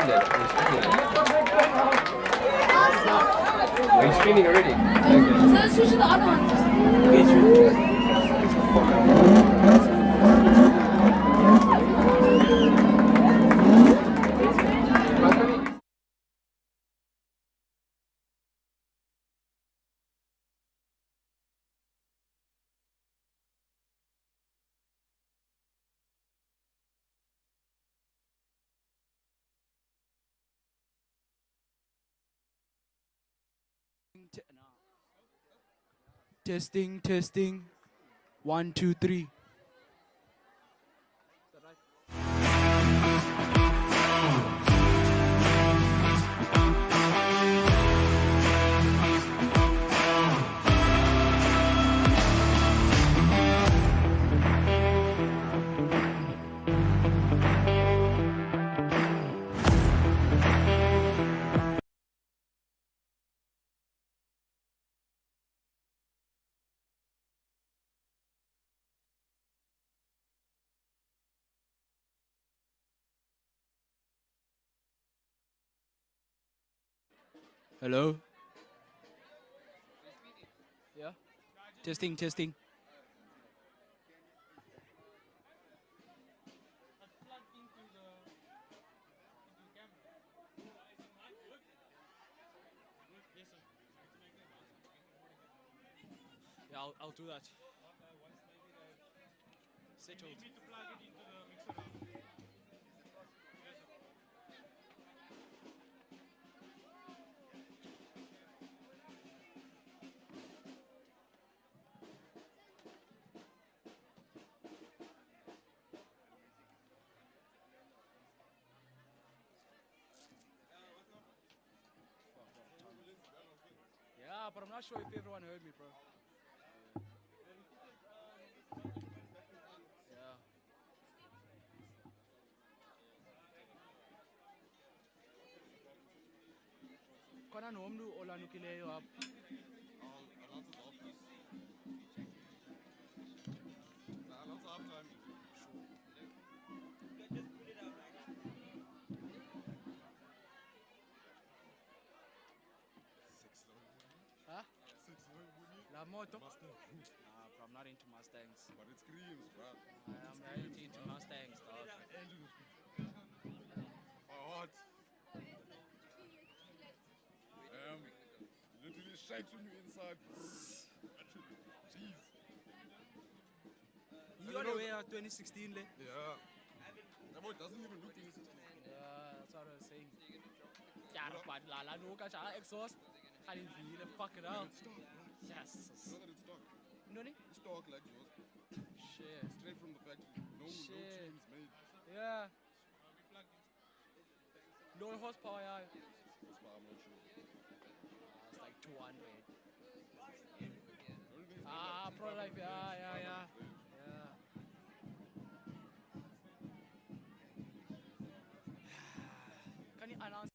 Are you streaming already? So let's switch to the other one. Testing, testing. 1, 2, 3. Hello? Yeah? Testing, testing. Yeah, I'll do that. Settled. You need to plug it into the mixer. Yeah, but I'm not sure if everyone heard me, bro. Yeah. Khona nomuntu olanukileyo apha. Huh? La moto? Nah, bro, I'm not into Mustangs. But it screams, bro. I'm not into Mustangs, dog. Hot. Literally shakes when you're inside. Jeez. You on the way out 2016, le? Yeah. That boy doesn't even look 2016. Yeah, that's what I was saying. Yeah, but la no ka chala exhaust. Kali vile fuck it up. It's stock, bro. Yes. You know that it's stock. Noni? It's stock like yours. Shit. Straight from the factory. No Shit. tunes made. Yeah. Low horsepower, yeah. That's why I'm not sure. It's like 200. Ah, Pro life, yeah. Can you announce?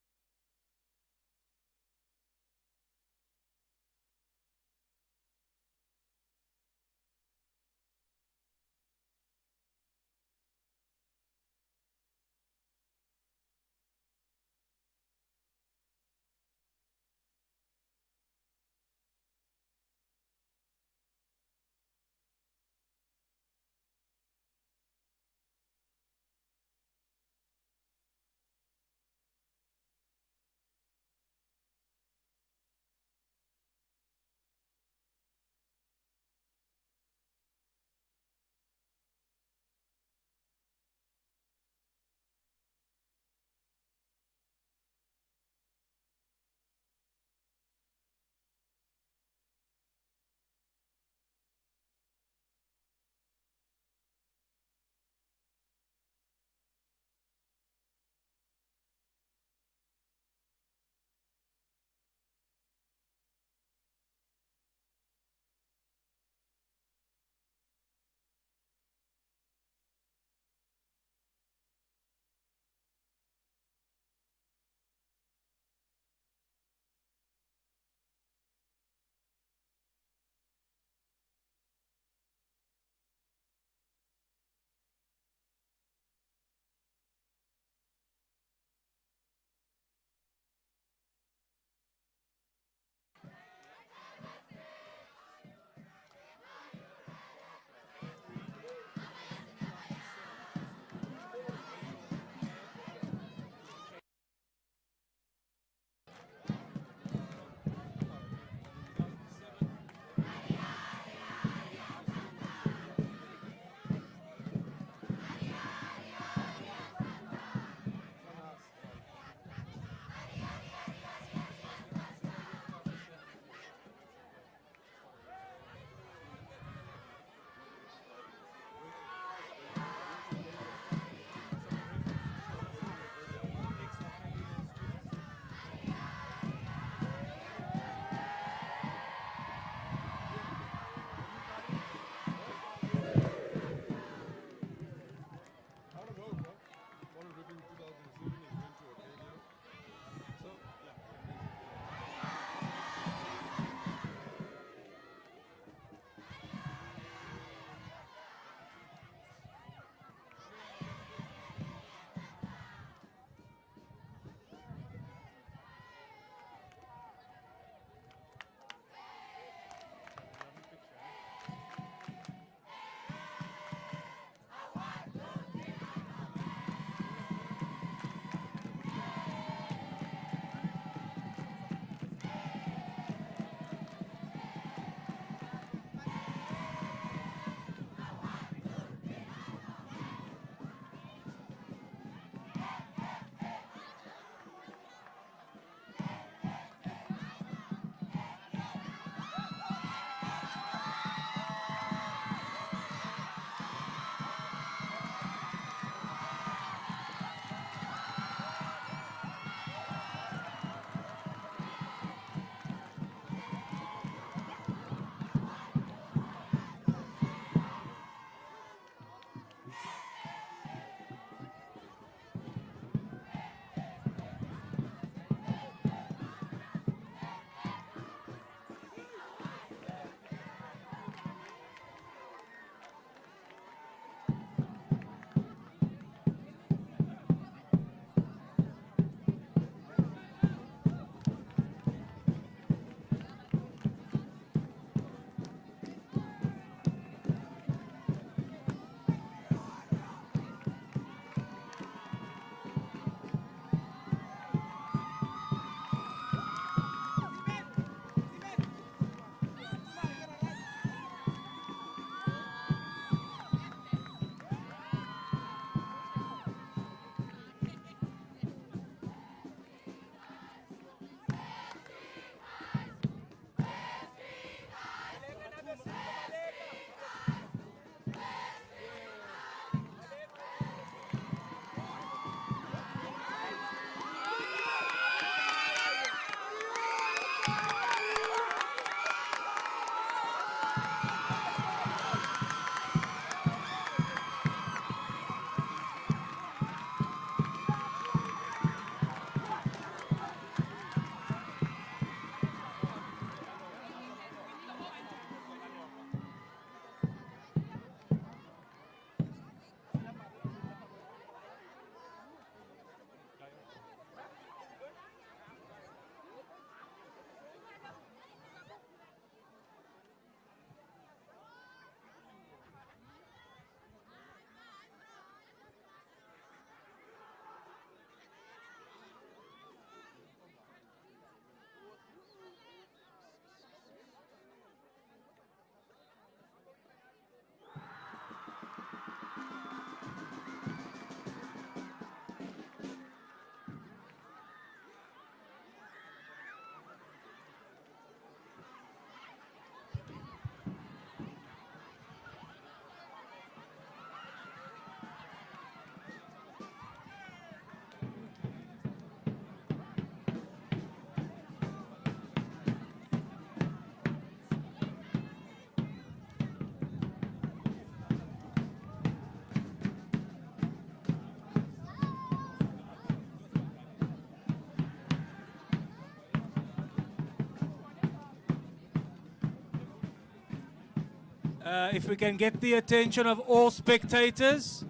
If we can get the attention of all spectators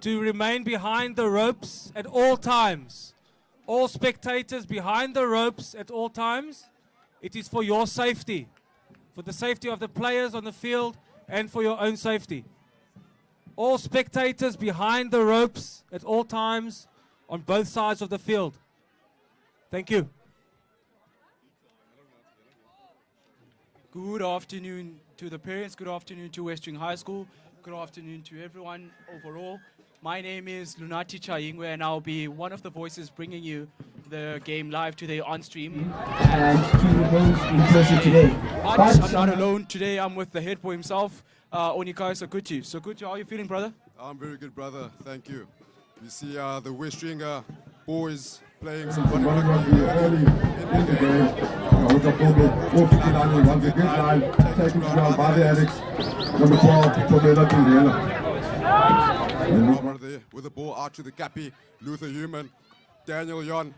to remain behind the ropes at all times. All spectators behind the ropes at all times. It is for your safety, for the safety of the players on the field and for your own safety. All spectators behind the ropes at all times on both sides of the field. Thank you. Good afternoon to the parents, good afternoon to Westering High School, good afternoon to everyone overall. My name is Lunati Chayingwe and I'll be one of the voices bringing you the game live today on stream. And to those in person today. But I'm not alone today, I'm with the head boy himself, Onikai Sokuchi. Sokuchi, how are you feeling, brother? I'm very good, brother. Thank you. You see the Westering boys playing some fun rugby early in the game. Runs a good line, taken to ground by the Alex. Number 12, there with the ball out to the cappy, Luther Human. Daniel Jan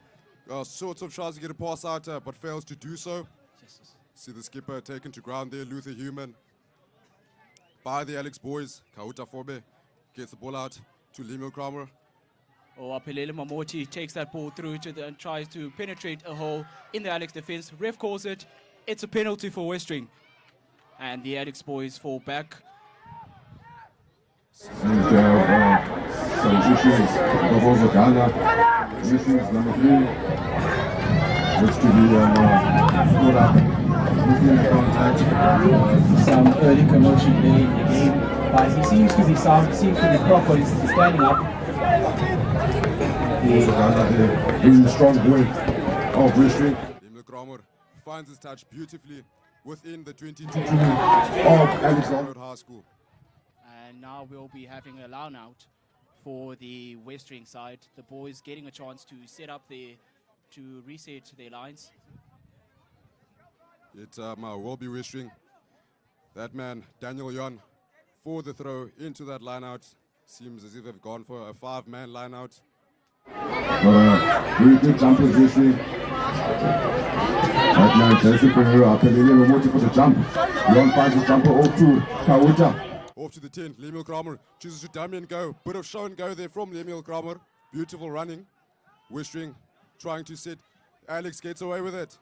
sort of tries to get a pass out, but fails to do so. See the skipper taken to ground there, Luther Human. By the Alex boys, Kauta Fobe gets the ball out to Lemio Kramer. Apelele Mamoti takes that ball through and tries to penetrate a hole in the Alex defense. Ref calls it. It's a penalty for Westering. And the Alex boys fall back. Transitions, Ghana. Transitions, number 3. Looks to be caught up. Looking at contact. Some early commotion there in the game, but he seems to be sound, seems to be proper, he's standing up. Ghana, really strong work of Westering. Lemio Kramer finds his touch beautifully within the 22 of Alex High School. And now we'll be having a line out for the Westering side. The boys getting a chance to set up to reset their lines. It will be Westering. That man, Daniel Jan, for the throw into that line out. Seems as if they've gone for a 5-man line out. Very good jumpers, Westering. Right now, Jason Pereira, Apelele Mamoti for the jump. Jan finds the jumper off to Kauta. Off to the 10, Lemio Kramer chooses to dummy and go. Bit of show and go there from Lemio Kramer. Beautiful running. Westering trying to sit. Alex gets away with it.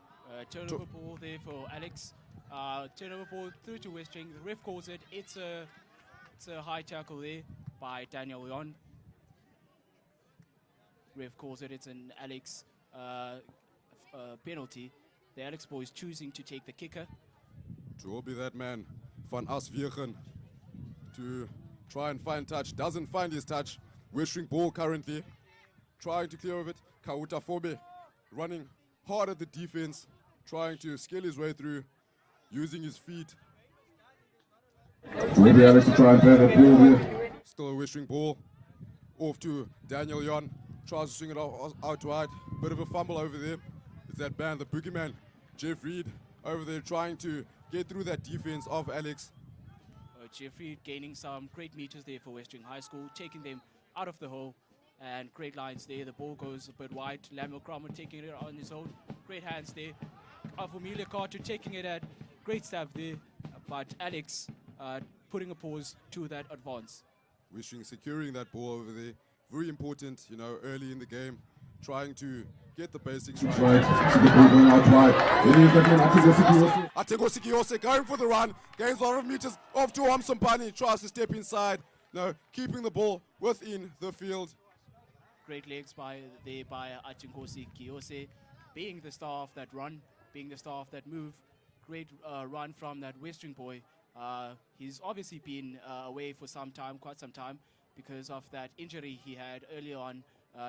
Turnover ball there for Alex. Turnover ball through to Westering. The ref calls it. It's a high tackle there by Daniel Jan. Ref calls it. It's an Alex penalty. The Alex boys choosing to take the kicker. It will be that man, Van Asviergen, to try and find touch. Doesn't find his touch. Westering ball currently. Trying to clear of it. Kauta Fobe running hard at the defense. Trying to scale his way through. Using his feet. Will be Alex to try and play that ball here. Still a Westering ball. Off to Daniel Jan. Tries to swing it out wide. Bit of a fumble over there. It's that man, the boogeyman, Jeff Reed, over there trying to get through that defense of Alex. Jeff Reed gaining some great meters there for Westering High School, taking them out of the hole. And great lines there. The ball goes a bit wide. Lemio Kramer taking it on his own. Great hands there. Afumilia Carter taking it at. Great stab there. But Alex putting a pause to that advance. Westering securing that ball over there. Very important, you know, early in the game. Trying to get the basics right. Atego Sikiose going for the run. Gains a lot of meters off to Amsompani. Tries to step inside. No, keeping the ball within the field. Great legs by Atinkosi Kiyose, being the star of that run, being the star of that move. Great run from that Westering boy. He's obviously been away for some time, quite some time, because of that injury he had early on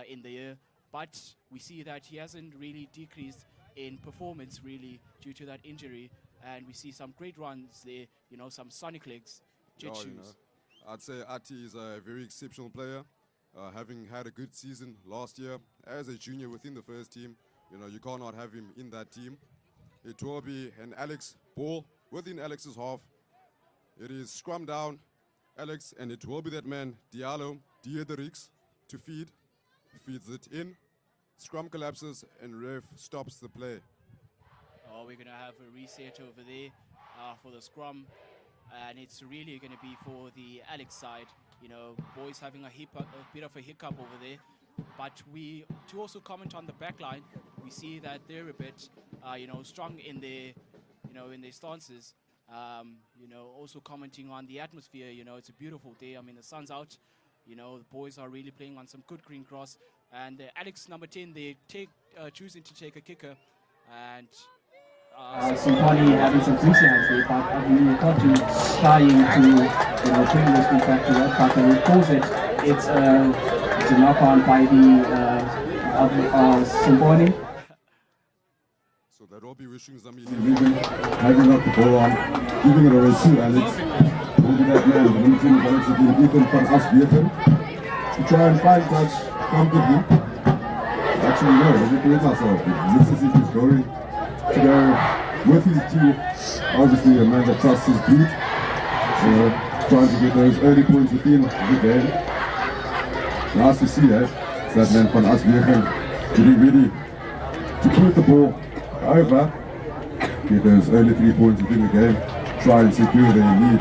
in the year. But we see that he hasn't really decreased in performance, really, due to that injury. And we see some great runs there, you know, some sonic legs, jet shoes. You know, I'd say Ati is a very exceptional player. Having had a good season last year as a junior within the first team, you know, you cannot have him in that team. It will be an Alex ball within Alex's half. It is scrum down, Alex, and it will be that man, Diallo, Diederix, to feed. Feeds it in, scrum collapses, and ref stops the play. Oh, we're going to have a reset over there for the scrum. and it's really going to be for the Alex side. You know, boys having a bit of a hiccup over there. But to also comment on the back line, we see that they're a bit, you know, strong in their, you know, in their stances. You know, also commenting on the atmosphere. You know, it's a beautiful day. I mean, the sun's out. You know, the boys are really playing on some good green grass. And Alex number 10, they choosing to take a kicker. And Simponi having some enthusiasm, but we got to trying to, you know, bring this back to that. But we pause it. It's a knock on by the Simponi. So that will be wishing some Having up the ball on, giving it away to Alex. Moving that man, the number 2 is Alex again, Ethan van Aswegen. To try and find touch comfortably. Actually, no, he's looking at myself. He looks as if he's going to go with his team. Obviously, a man that trusts his boot. So, trying to get those early points within the game. Nice to see that. That man van Aswegen getting ready to put the ball over, get those early 3 points within the game, try and secure their lead.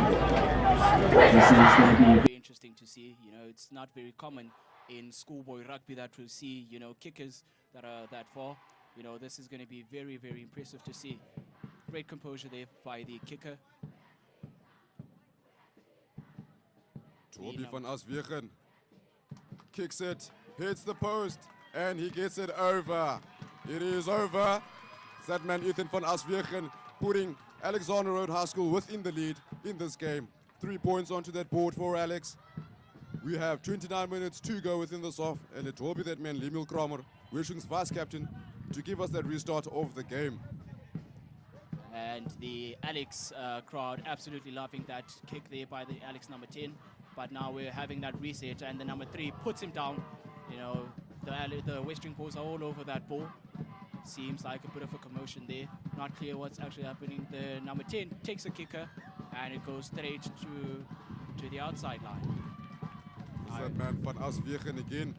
This is going to be very interesting to see. You know, it's not very common in schoolboy rugby that we'll see, you know, kickers that are that far. You know, this is going to be very, very impressive to see. Great composure there by the kicker. Toby van Aswegen kicks it, hits the post, and he gets it over. It is over. It's that man Ethan van Aswegen putting Alexander Road High School within the lead in this game. 3 points onto that board for Alex. We have 29 minutes to go within this off, and it will be that man Lemil Kramer, Wishing's vice captain, to give us that restart of the game. And the Alex crowd absolutely loving that kick there by the Alex number 10. But now we're having that reset, and the number 3 puts him down. You know, the Westering boys are all over that ball. Seems like a bit of a commotion there. Not clear what's actually happening. The number 10 takes a kicker, and it goes straight to the outside line. It's that man van Aswegen again,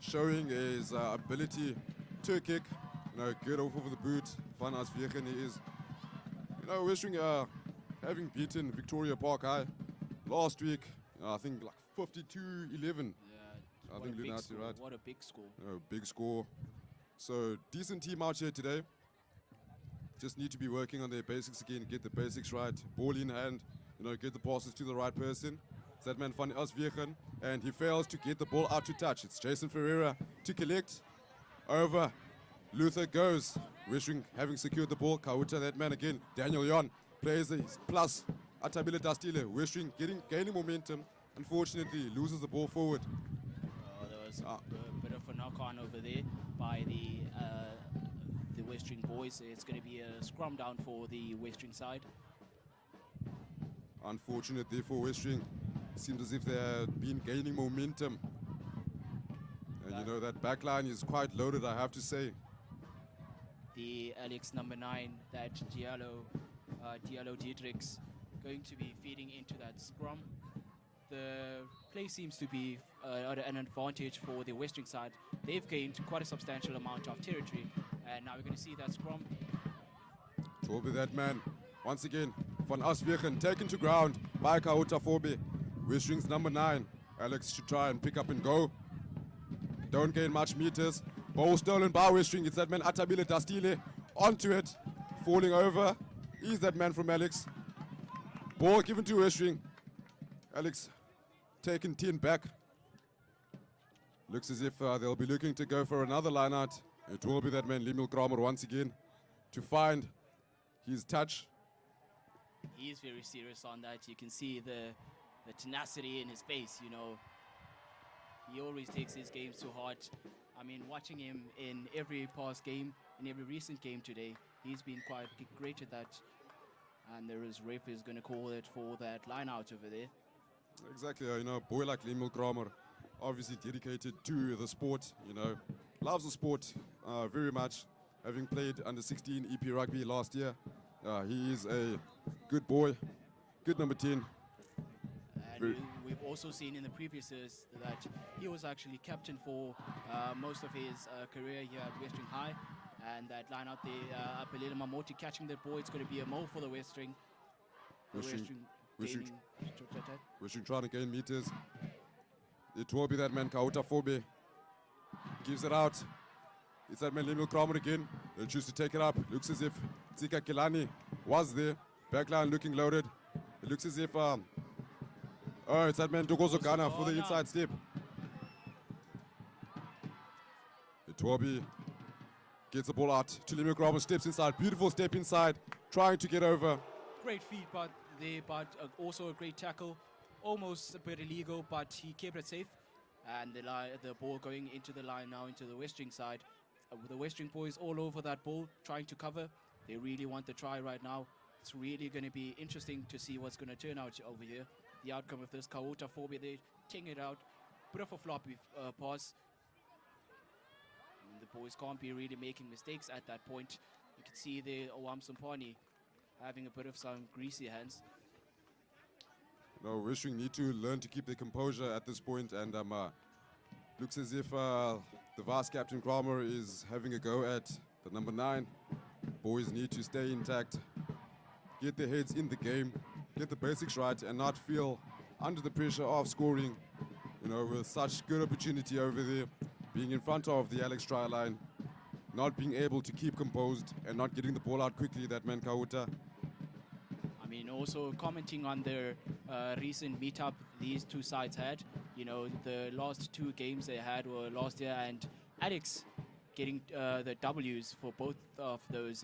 showing his ability to kick. You know, get off of the boot. Van Aswegen is, you know, Westering having beaten Victoria Park High last week. I think like 52-11. Yeah, I think Lunati, right? What a big score. Big score. So decent team out here today. Just need to be working on their basics again, get the basics right. Ball in hand, you know, get the passes to the right person. It's that man van Aswegen, and he fails to get the ball out to touch. It's Jason Ferreira to collect. Over. Luther goes. Westering having secured the ball. Kauta, that man again. Daniel Jan plays his plus. Atabile Dastile. Westering gaining momentum. Unfortunately, loses the ball forward. There was a bit of a knock-on over there by the Westering boys. It's going to be a scrum down for the Westering side. Unfortunately for Westering, seems as if they have been gaining momentum. And you know, that back line is quite loaded, I have to say. The Alex number 9, that Diallo Dietrich, going to be feeding into that scrum. The play seems to be an advantage for the Westering side. They've gained quite a substantial amount of territory, and now we're going to see that scrum. It will be that man, once again, van Aswegen, taken to ground by Kauta Fobe. Westering's number 9. Alex should try and pick up and go. Don't gain much meters. Ball stolen by Westering. It's that man Atabile Dastile onto it, falling over. He's that man from Alex. Ball given to Westering. Alex taking 10 back. Looks as if they'll be looking to go for another line out. It will be that man Lemil Kramer once again to find his touch. He is very serious on that. You can see the tenacity in his face, you know. He always takes his games to heart. I mean, watching him in every past game, in every recent game today, he's been quite great at that. And there is ref is going to call it for that line out over there. Exactly, you know, a boy like Lemil Kramer, obviously dedicated to the sport, you know, loves the sport very much, having played under 16 EP Rugby last year. He is a good boy, good number 10. And we've also seen in the previous years that he was actually captain for most of his career here at Westering High. And that line out there, Apelele Mamoti catching that ball, it's going to be a mole for the Westering. Westering, gaining. Westering trying to gain meters. It will be that man Kauta Fobe. Gives it out. It's that man Lemuel Kramer again. They choose to take it up. Looks as if Tsika Kilani was there. Backline looking loaded. It looks as if oh, it's that man Dogozo Ghana for the inside step. Itwabi gets the ball out to Lemuel Kramer, steps inside. Beautiful step inside, trying to get over. Great feed, but also a great tackle. Almost a bit illegal, but he kept it safe. And the ball going into the line now, into the Westering side. With the Westering boys all over that ball, trying to cover. They really want the try right now. It's really going to be interesting to see what's going to turn out over here. The outcome of this. Kauta Fobe, they ting it out. Bit of a floppy pass. And the boys can't be really making mistakes at that point. You can see the Owam Sumpani having a bit of some greasy hands. No, Westering need to learn to keep their composure at this point, and looks as if the vice captain Kramer is having a go at the number 9. Boys need to stay intact, get their heads in the game, get the basics right, and not feel under the pressure of scoring. You know, with such good opportunity over there, being in front of the Alex try line, not being able to keep composed and not getting the ball out quickly. That man Kauta. I mean, also commenting on their recent meetup these two sides had. You know, the last 2 games they had were last year, and Alex getting the W's for both of those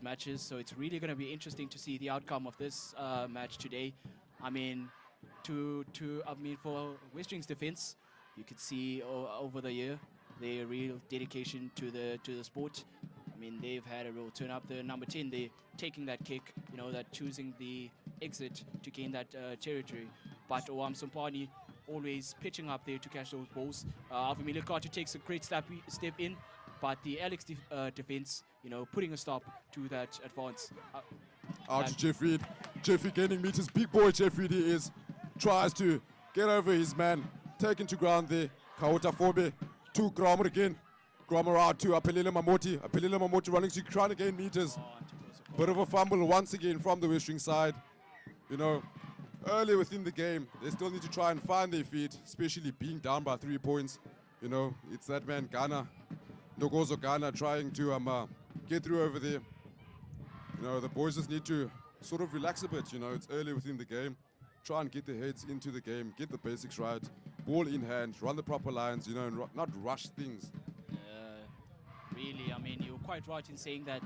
matches. So it's really going to be interesting to see the outcome of this match today. I mean, for Westering's defense, you could see over the year their real dedication to the sport. I mean, they've had a real turn up. The number 10, they're taking that kick, you know, that choosing the exit to gain that territory. But Owam Sumpani always pitching up there to catch those balls. Alvin Milakatu takes a great step in, but the Alex defense, you know, putting a stop to that advance. Out to Jeffrey. Jeffrey gaining meters. Big boy Jeffrey he is. Tries to get over his man. Taken to ground there. Kauta Fobe to Kramer again. Kramer out to Apelile Mamoti. Apelile Mamoti running to trying to gain meters. Bit of a fumble once again from the Westering side. You know, early within the game, they still need to try and find their feet, especially being down by 3 points. You know, it's that man Ghana, Ndogozo Ghana, trying to get through over there. You know, the boys just need to sort of relax a bit. You know, it's early within the game. Try and get their heads into the game, get the basics right, ball in hand, run the proper lines, you know, and not rush things. Really, I mean, you're quite right in saying that,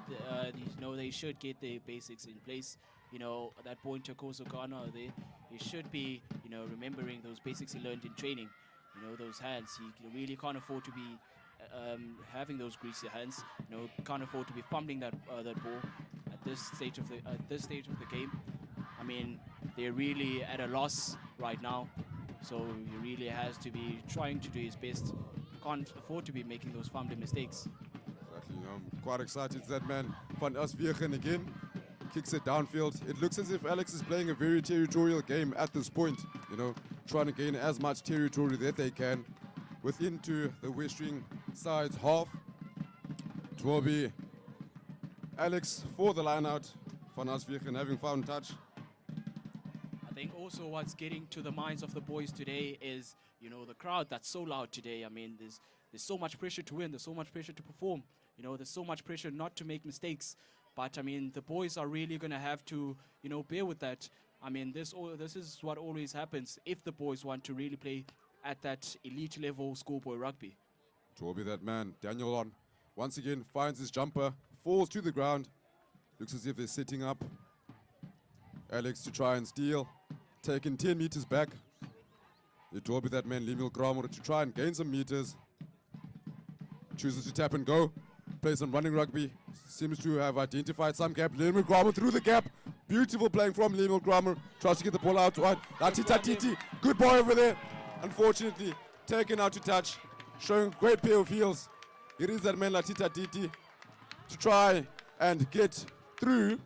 you know, they should get the basics in place. You know, that boy Ndogozo Ghana, they should be, you know, remembering those basics he learned in training. You know, those hands. He really can't afford to be having those greasy hands. You know, can't afford to be fumbling that ball at this stage of the game. I mean, they're really at a loss right now, so he really has to be trying to do his best. Can't afford to be making those fumbling mistakes. Exactly, you know, I'm quite excited. That man Van Asviegen again kicks it downfield. It looks as if Alex is playing a very territorial game at this point. You know, trying to gain as much territory that they can within to the Westering side's half. It will be Alex for the line out. Van Asviegen having found touch. I think also what's getting to the minds of the boys today is, you know, the crowd that's so loud today. I mean, there's so much pressure to win. There's so much pressure to perform. You know, there's so much pressure not to make mistakes. But, I mean, the boys are really going to have to, you know, bear with that. I mean, this is what always happens if the boys want to really play at that elite level schoolboy rugby. It will be that man, Daniel on. Once again, finds his jumper, falls to the ground. Looks as if they're setting up. Alex to try and steal. Taking 10 meters back. It will be that man, Lemuel Kramer, to try and gain some meters. Chooses to tap and go. Plays some running rugby. Seems to have identified some gap. Lemuel Kramer through the gap. Beautiful playing from Lemuel Kramer. Tries to get the ball out wide. Latita Titi. Good boy over there. Unfortunately, taken out to touch. Showing great pair of heels. It is that man, Latita Titi, to try and get through.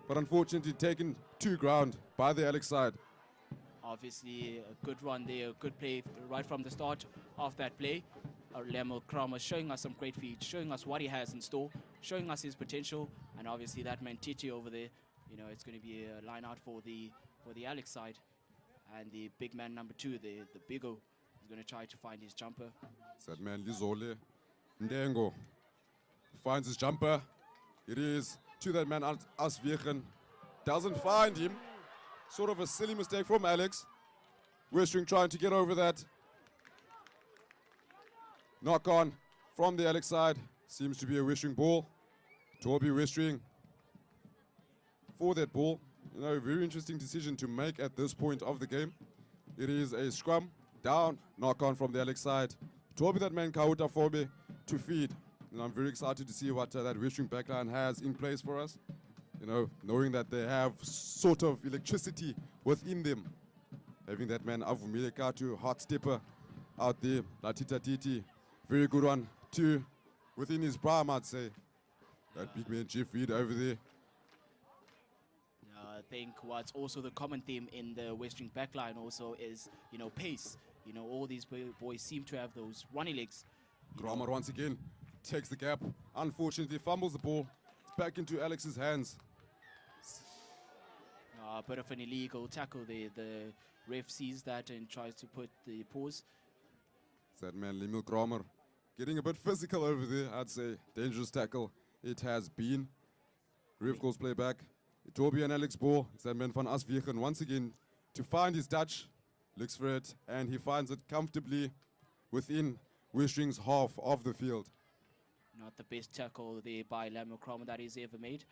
But unfortunately, taken to ground by the Alex side. Obviously, a good run there, a good play right from the start of that play. Lemuel Kramer showing us some great feet, showing us what he has in store, showing us his potential, and obviously that man Titi over there you know, it's going to be a line out for the Alex side. And the big man number 2, the Bigo, is going to try to find his jumper. It's that man Lizole Ndengo finds his jumper. It is to that man Asvichen. Doesn't find him. Sort of a silly mistake from Alex. Westering trying to get over that. Knock on from the Alex side. Seems to be a Westering ball. Torby Westering for that ball. You know, very interesting decision to make at this point of the game. It is a scrum, down, knock on from the Alex side. Torby that man Kauta Fobe to feed. And I'm very excited to see what that Westering backline has in place for us. You know, knowing that they have sort of electricity within them. Having that man Avumile Katu, hot stepper out there, Latita Titi, very good one too. Within his prime, I'd say. That big man Jeff Reed over there. I think what's also the common theme in the Westering backline also is, you know, pace. You know, all these boys seem to have those runny legs. Kramer once again takes the gap. Unfortunately, fumbles the ball. It's back into Alex's hands. A bit of an illegal tackle there. The ref sees that and tries to put the pause. It's that man Lemil Kramer getting a bit physical over there. I'd say dangerous tackle. It has been. Ref calls play back. It will be an Alex ball. It's that man van Asvichen once again to find his touch. Looks for it, and he finds it comfortably within Westering's half of the field. Not the best tackle there by Lemil Kramer that he's ever made.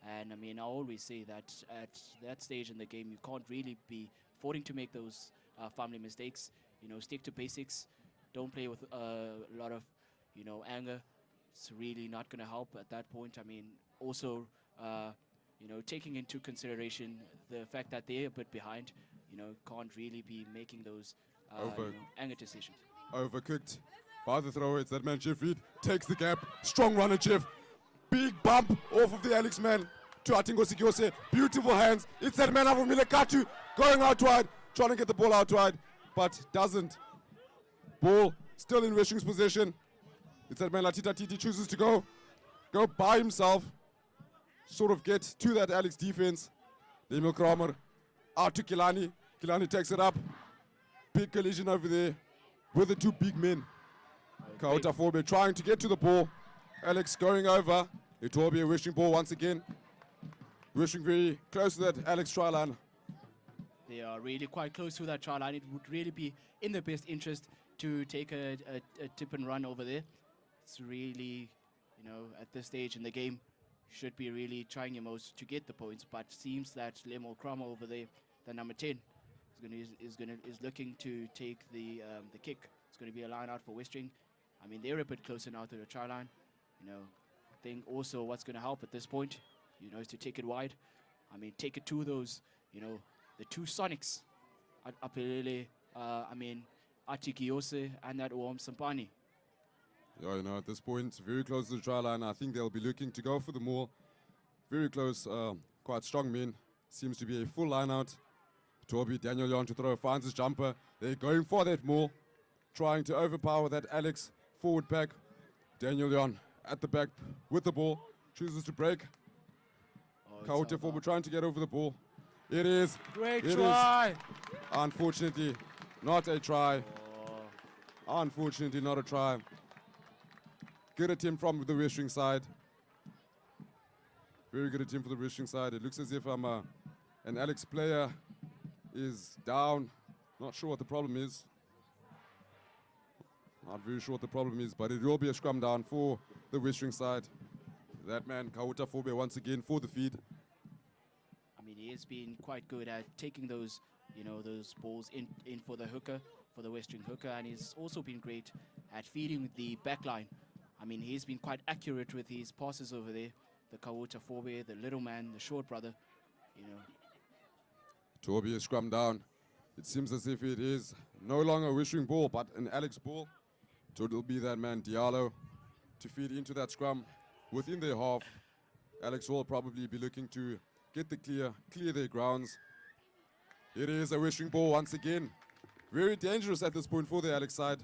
And I mean, I always say that at that stage in the game, you can't really be affording to make those family mistakes. You know, stick to basics. Don't play with a lot of, you know, anger. It's really not going to help at that point. I mean, also, you know, taking into consideration the fact that they're a bit behind, you know, can't really be making those you know, anger decisions. Overcooked by the thrower. It's that man Jeff Reed takes the gap. Strong runner Jeff. Big bump off of the Alex man to Atingo Sikiose. Beautiful hands. It's that man Avumile Katu going out wide, trying to get the ball out wide, but doesn't. Ball still in Westering's possession. It's that man Latita Titi chooses to go by himself, sort of get to that Alex defense. Lemil Kramer out to Kilani. Kilani takes it up. Big collision over there with the two big men. Kauta Forbe trying to get to the ball. Alex going over. It will be a Westering ball once again. Westering very close to that Alex try line. They are really quite close to that try line. It would really be in their best interest to take a tip and run over there. It's really, you know, at this stage in the game, should be really trying your most to get the points. But seems that Lemil Kramer over there, the number 10, is looking to take the kick. It's going to be a line out for Westering. I mean, they're a bit closer now to the try line. You know, I think also what's going to help at this point, you know, is to take it wide. I mean, take it to those, you know, the two Sonics, Apelele, I mean, Atikiose and that Oam Sampani. Yeah, you know, at this point, very close to the try line. I think they'll be looking to go for the maul. Very close, quite strong men. Seems to be a full line out. Torby, Daniel Jan to throw, finds his jumper. They're going for that maul, trying to overpower that Alex forward pack. Daniel Jan at the back with the ball, chooses to break. Kaute Forbe trying to get over the ball. It is. Great try. Unfortunately, not a try. Unfortunately, not a try. Good attempt from the Westering side. Very good attempt for the Westering side. It looks as if an Alex player is down. Not sure what the problem is. Not very sure what the problem is, but it will be a scrum down for the Westering side. That man, Kauta Forbe, once again for the feed. I mean, he has been quite good at taking those, you know, those balls in for the hooker, for the Westering hooker, and he's also been great at feeding the back line. I mean, he's been quite accurate with his passes over there. The Kauta Forbe, the little man, the short brother, you know. Torby is scrum down. It seems as if it is no longer a Westering ball, but an Alex ball. So it'll be that man, Diallo, to feed into that scrum within their half. Alex will probably be looking to get the clear their grounds. It is a Westering ball once again. Very dangerous at this point for the Alex side.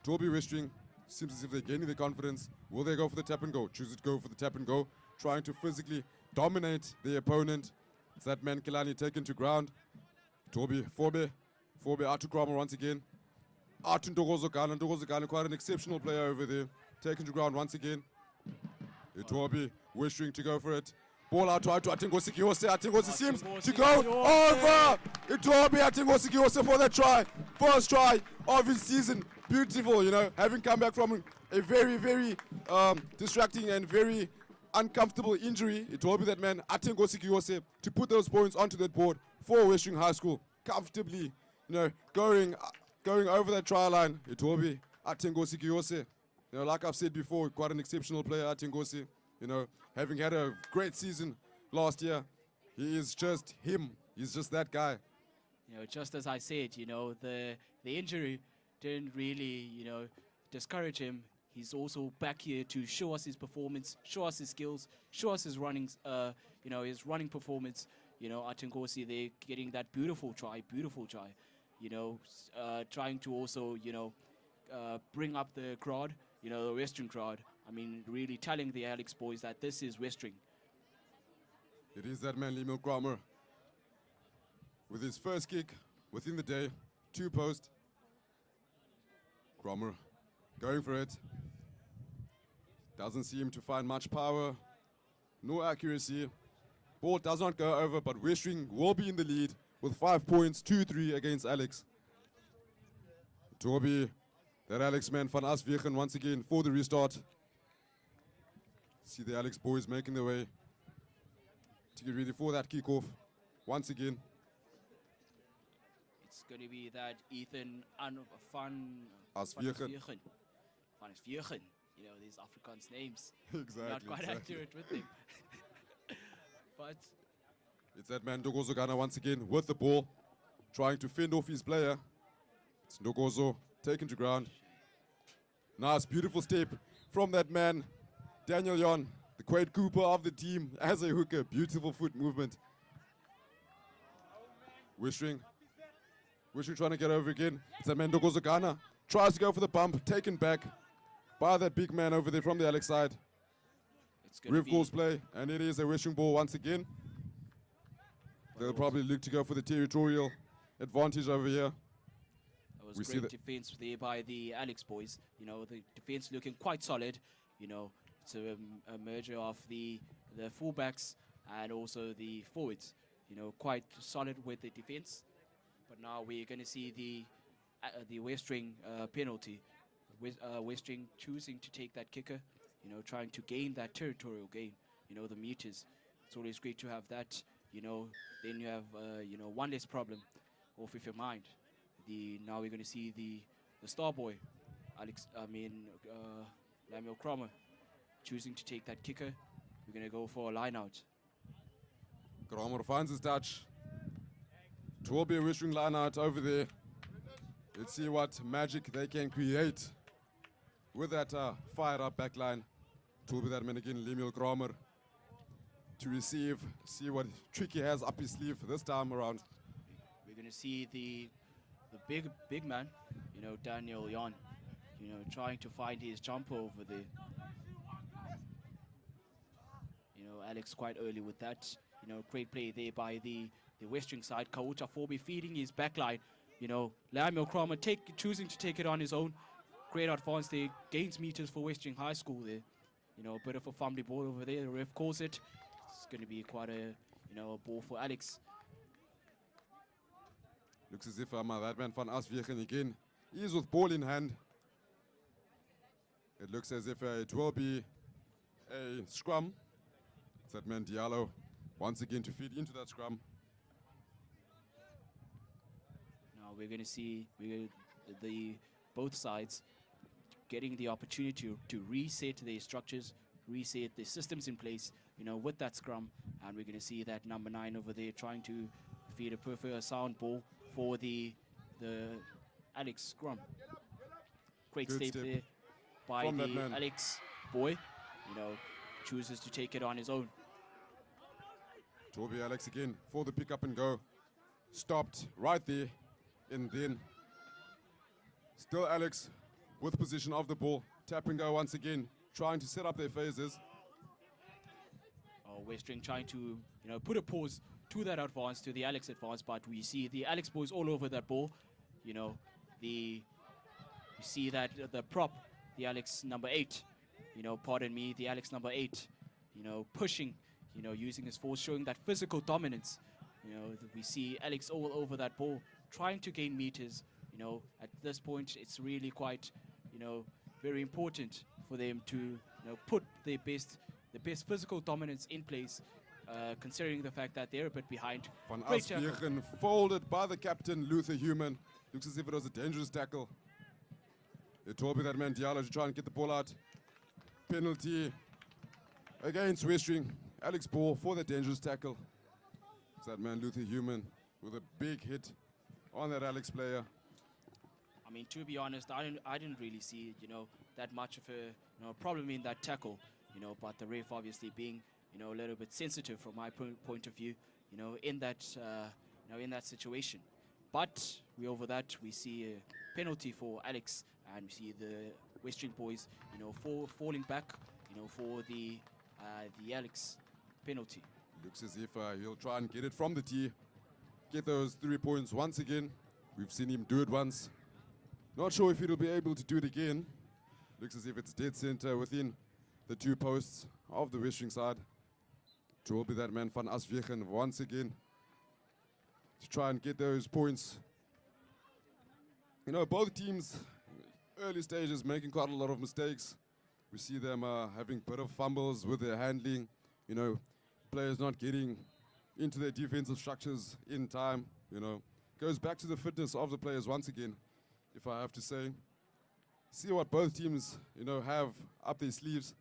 Torby Westering seems as if they're gaining the confidence. Will they go for the tap and go? Choose to go for the tap and go, trying to physically dominate the opponent. It's that man Kilani taken to ground. Toby, Forbe out to Cromwell once again. Out to Ndogozo Ghana, quite an exceptional player over there. Taken to ground once again. Toby, Westering to go for it. Ball out to Atingosi Kiyose. Atingosi seems to go over. Toby Atingosi Kiyose for that try. First try of his season. Beautiful, you know, having come back from a very, very distracting and very uncomfortable injury. It will be that man, Atingosi Kiyose, to put those points onto that board for Westering High School. Comfortably, you know, going over that try line. It will be Atingosi Kiyose. You know, like I've said before, quite an exceptional player, Atingosi. You know, having had a great season last year, he is just him. He's just that guy. You know, just as I said, you know, the injury didn't really, you know, discourage him. He's also back here to show us his performance, show us his skills, show us his running, you know, his running performance. You know, Atingosi, they're getting that beautiful try. You know, trying to also, you know, bring up the crowd, you know, the Western crowd. I mean, really telling the Alex boys that this is Westering. It is that man, Lemil Kramer, with his first kick within the day, 2 post. Kramer going for it. Doesn't seem to find much power, no accuracy. Ball does not go over, but Westering will be in the lead with 5 points, 2-3 against Alex. Toby, that Alex man van Aswegen once again for the restart. See the Alex boys making their way to get ready for that kickoff once again. It's going to be that Ethan van Aswegen. Aswegen. You know, these Afrikaans names. Exactly. Not quite accurate with them. But it's that man Ndogozo Ghana once again with the ball, trying to fend off his player. It's Ndogozo taken to ground. Nice, beautiful step from that man, Daniel Jon, the Quade Cooper of the team as a hooker. Beautiful foot movement. Westering trying to get over again. It's that man Ndogozo Ghana. Tries to go for the bump, taken back by that big man over there from the Alex side. Riv calls play, and it is a Westering ball once again. They'll probably look to go for the territorial advantage over here. That was great defense there by the Alex boys. You know, the defense looking quite solid. You know, it's a merger of the fullbacks and also the forwards. You know, quite solid with the defense. But now we're going to see the Westering penalty. Westering choosing to take that kicker. You know, trying to gain that territorial gain. You know, the meters. It's always great to have that. You know, then you have you know, one less problem off of your mind. Now we're going to see the star boy, Lemil Kramer, choosing to take that kicker. We're going to go for a line out. Kramer finds his touch. It will be a Westering line out over there. Let's see what magic they can create with that fired up back line. It will be that man again, Lemil Kramer, to receive. See what trick he has up his sleeve this time around. We're going to see the big man, you know, Daniel Jon, you know, trying to find his jumper over there. You know, Alex quite early with that. You know, great play there by the Westering side. Kaucha Forbe feeding his back line. You know, Lemil Kramer choosing to take it on his own. Great advance there. Gains meters for Westering High School there. You know, a bit of a fumbly ball over there. The ref calls it. It's going to be quite a, you know, a ball for Alex. Looks as if that man van Aswegen again is with ball in hand. It looks as if it will be a scrum. It's that man Diallo once again to feed into that scrum. Now we're going to see both sides getting the opportunity to reset their structures, reset the systems in place, you know, with that scrum. And we're going to see that number 9 over there trying to feed a perfect sound ball for the Alex scrum. Great step there by the Alex boy. You know, chooses to take it on his own. Toby Alex again for the pick up and go. Stopped right there, and then still Alex with position of the ball. Tap and go once again, trying to set up their phases. Westering trying to, you know, put a pause to that advance, to the Alex advance, but we see the Alex boys all over that ball. You know, you see that the prop, the Alex number 8, you know, pardon me, the Alex number 8, you know, pushing, you know, using his force, showing that physical dominance. You know, we see Alex all over that ball, trying to gain meters. You know, at this point, it's really quite, you know, very important for them to, you know, put the best physical dominance in place, considering the fact that they're a bit behind. Van Great tackle. Asvieren folded by the captain, Luther Human. Looks as if it was a dangerous tackle. It will be that man Diallo to try and get the ball out. Penalty against Westering. Alex Ball for the dangerous tackle. It's that man Luther Human with a big hit on that Alex player. I mean, to be honest, I didn't really see, you know, that much of a, you know, problem in that tackle, you know, but the ref obviously being, you know, a little bit sensitive from my point of view, you know, in that situation. But over that, we see a penalty for Alex, and we see the Westering boys, you know, falling back, you know, for the Alex penalty. Looks as if he'll try and get it from the tee. Get those 3 points once again. We've seen him do it once. Not sure if he'll be able to do it again. Looks as if it's dead center within the 2 posts of the Westering side. It will be that man Van Asvieren once again to try and get those points. You know, both teams, early stages, making quite a lot of mistakes. We see them having a bit of fumbles with their handling. You know, players not getting into their defensive structures in time. You know, goes back to the fitness of the players once again, if I have to say. See what both teams, you know, have up their sleeves.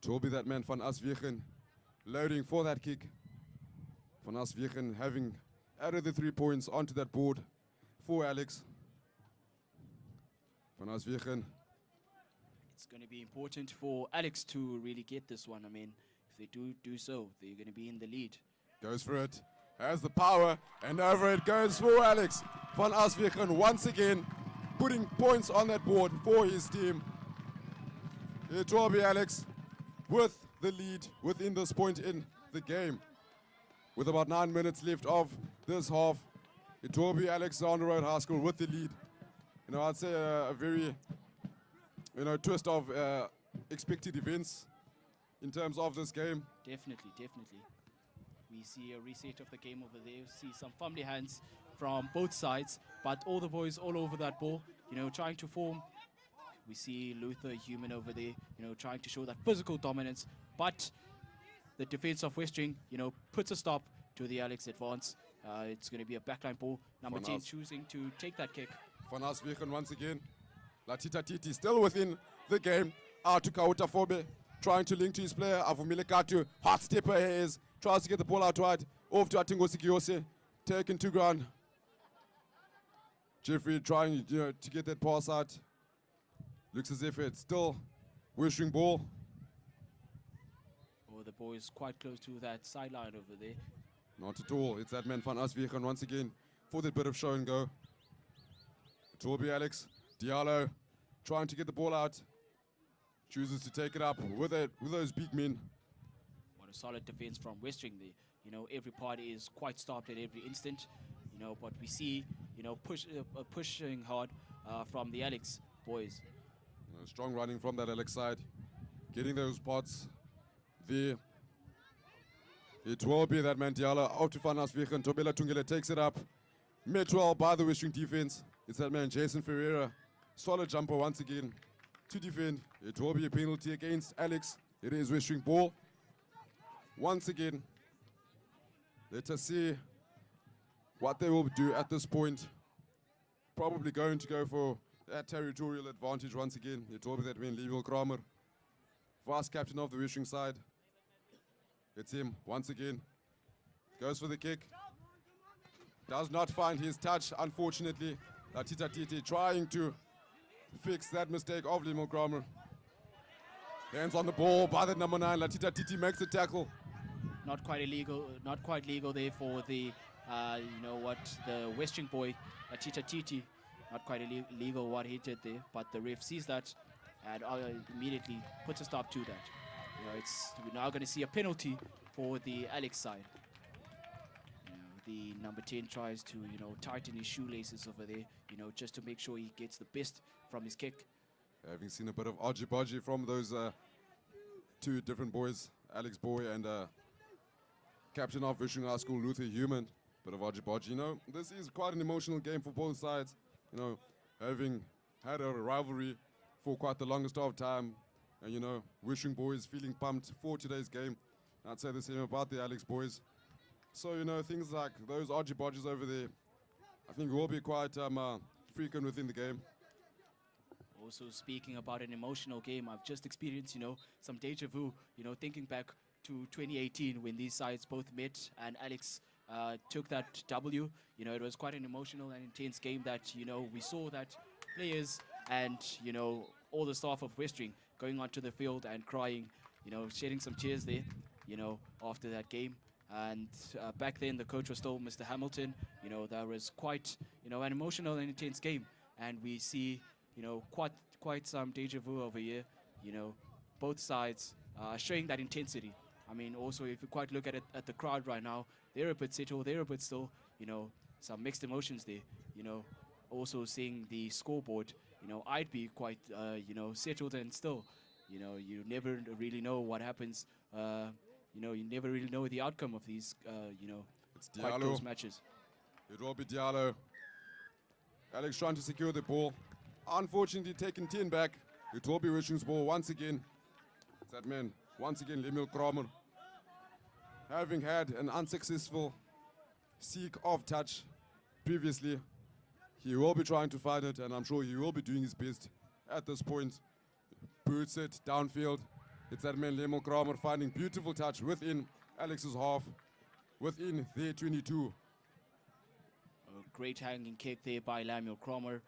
It will be that man Van Asvieren loading for that kick. Van Asvieren having added the 3 points onto that board for Alex. Van Asvieren. It's going to be important for Alex to really get this one. I mean, if they do so, they're going to be in the lead. Goes for it, has the power, and over it goes for Alex. Van Asvieren once again putting points on that board for his team. It will be Alex with the lead within this point in the game. With about 9 minutes left of this half, it will be Alexander Road High School with the lead. You know, I'd say a very, you know, twist of expected events in terms of this game. Definitely. We see a reset of the game over there. See some fumbly hands from both sides, but all the boys all over that ball, you know, trying to form. We see Luther Human over there, you know, trying to show that physical dominance, but the defense of Westering, you know, puts a stop to the Alex advance. It's going to be a backline ball. Number 10 choosing to take that kick. Van Asvieren once again. Latita Titi still within the game. Out to Kauta Fobe, trying to link to his player. Avumile Katu, hot stepper he is. Tries to get the ball out wide. Off to Atingosi Kiyose. Taken to ground. Jeffrey trying, you know, to get that pass out. Looks as if it's still Westering ball. Oh, the boys quite close to that sideline over there. Not at all. It's that man Van Asvieren once again for that bit of show and go. It will be Alex. Diallo trying to get the ball out. Chooses to take it up with those big men. What a solid defense from Westering there. You know, every party is quite stopped at every instant. You know, but we see, you know, pushing hard from the Alex boys. Strong running from that Alex side. Getting those pots there. It will be that man Diallo out to Van Asvieren. Tobela Tungile takes it up. Met well by the Westering defense. It's that man Jason Ferreira. Solid jumper once again to defend. It will be a penalty against Alex. It is Westering ball. Once again, let us see what they will do at this point. Probably going to go for that territorial advantage once again. It will be that man Level Kramer, vice captain of the Westering side. It's him once again. Goes for the kick. Does not find his touch, unfortunately. Latita Titi trying to fix that mistake of Level Kramer. Hands on the ball by the number 9. Latita Titi makes the tackle. Not quite legal there for the, you know what, the Westering boy, Latita Titi. Not quite illegal what he did there, but the ref sees that and immediately puts a stop to that. You know, we're now going to see a penalty for the Alex side. the number 10 tries to, tighten his shoelaces over there, just to make sure he gets the best from his kick. Having seen a bit of argy-bargy from those two different boys, Alex Boy and captain of Westering High School, Luther Human. Bit of argy-bargy. This is quite an emotional game for both sides. Having had a rivalry for quite the longest of time. And, Westering boys feeling pumped for today's game. I'd say the same about the Alex boys. So, things like those argy-bargies over there, I think will be quite frequent within the game. Also speaking about an emotional game, I've just experienced, some deja vu, thinking back to 2018 when these sides both met and Alex took that W. It was quite an emotional and intense game that, we saw that players and, all the staff of Westering going onto the field and crying, shedding some tears there, after that game. And back then the coach was still Mr. Hamilton. That was quite, an emotional and intense game. And we see, quite some deja vu over here. Both sides showing that intensity. I mean, also, if you quite look at it at the crowd right now, they're a bit settled, they're a bit still, some mixed emotions there. Also seeing the scoreboard, I'd be quite, settled and still. You never really know what happens. You never really know the outcome of these, It's quite Diallo. close matches. It will be Diallo. Alex trying to secure the ball. Unfortunately taking 10 back. It will be Westering's ball once again. It's that man, once again, Lemuel Kramer. Having had an unsuccessful seek of touch previously, he will be trying to find it, and I'm sure he will be doing his best at this point. Boots it downfield. It's that man, Lemuel Kramer, finding beautiful touch within Alex's half, within their 22. A great hanging kick there by Lemuel Kramer.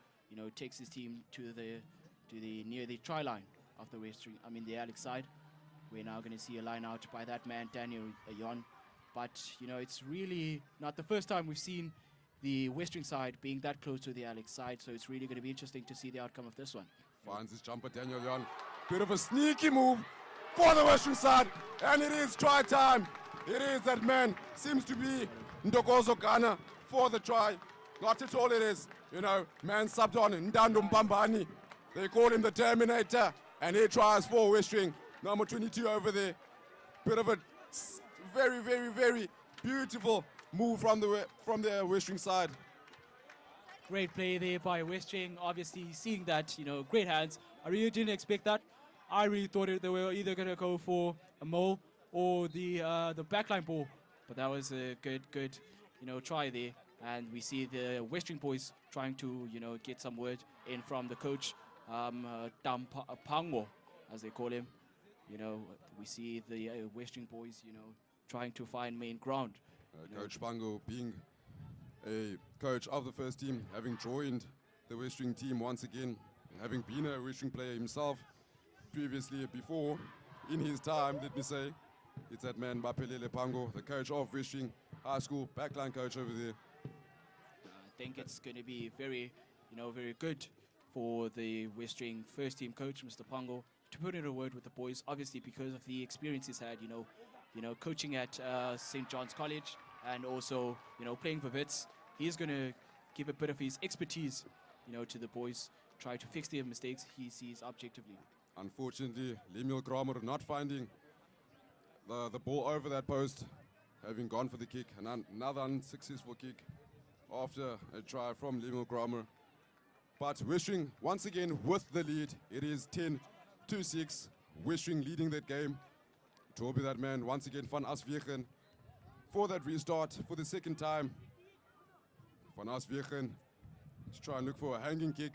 Takes his team to the near the try line of the the Alex side. We're now going to see a line out by that man, Daniel Ayon. But, it's really not the first time we've seen the Westering side being that close to the Alex side, so it's really going to be interesting to see the outcome of this one. Finds his jumper, Daniel Young. Bit of a sneaky move for the Western side, and it is try time. It is that man, seems to be Ndokozo Ghana for the try. Not at all it is. Man subbed on Ndando Mpambani. They call him the Terminator, and he tries for Westering. Number 22 over there. Bit of a very, very, very beautiful move from the Westering side. Great play there by Westering. Obviously, seeing that, great hands. I really didn't expect that. I really thought they were either going to go for a mole or the backline ball. But that was a good, try there. And we see the Westering boys trying to, get some word in from the coach, Pango, as they call him. We see the Westering boys, trying to find main ground. Coach Pango being a coach of the first team, having joined the Westering team once again, having been a Westering player himself previously, before, in his time, let me say. It's that man, Bapelele Pango, the coach of Westering High School, backline coach over there. I think it's going to be very, very good for the Westering first team coach, Mr. Pango, to put in a word with the boys, obviously because of the experience he's had, coaching at St. John's College and also, playing for Wits. He's going to give a bit of his expertise, to the boys, try to fix their mistakes he sees objectively. Unfortunately, Lemuel Kramer not finding the ball over that post, having gone for the kick, and another unsuccessful kick after a try from Lemuel Kramer. But Westering, once again, with the lead. It is 10-6. Westering leading that game. It will be that man, once again, Van Aswegen, for that restart for the second time. Van Aswegen to try and look for a hanging kick.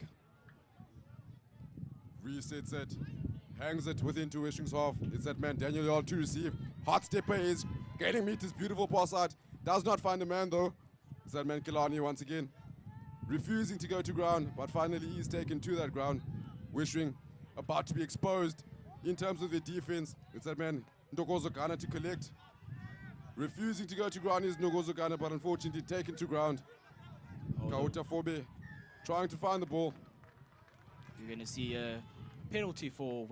Resets it, hangs it within two Westering's half. It's that man, Daniel Yall, to receive. Hot stepper is getting meters, beautiful pass out. Does not find the man though. It's that man, Kilani, once again, refusing to go to ground, but finally he's taken to that ground. Westering about to be exposed in terms of the defense. It's that man, Ndokozo Ghana, to collect. Refusing to go to ground is Ndokozo Ghana, but unfortunately taken to ground. Kauta Fobe trying to find the ball. You're going to see a penalty for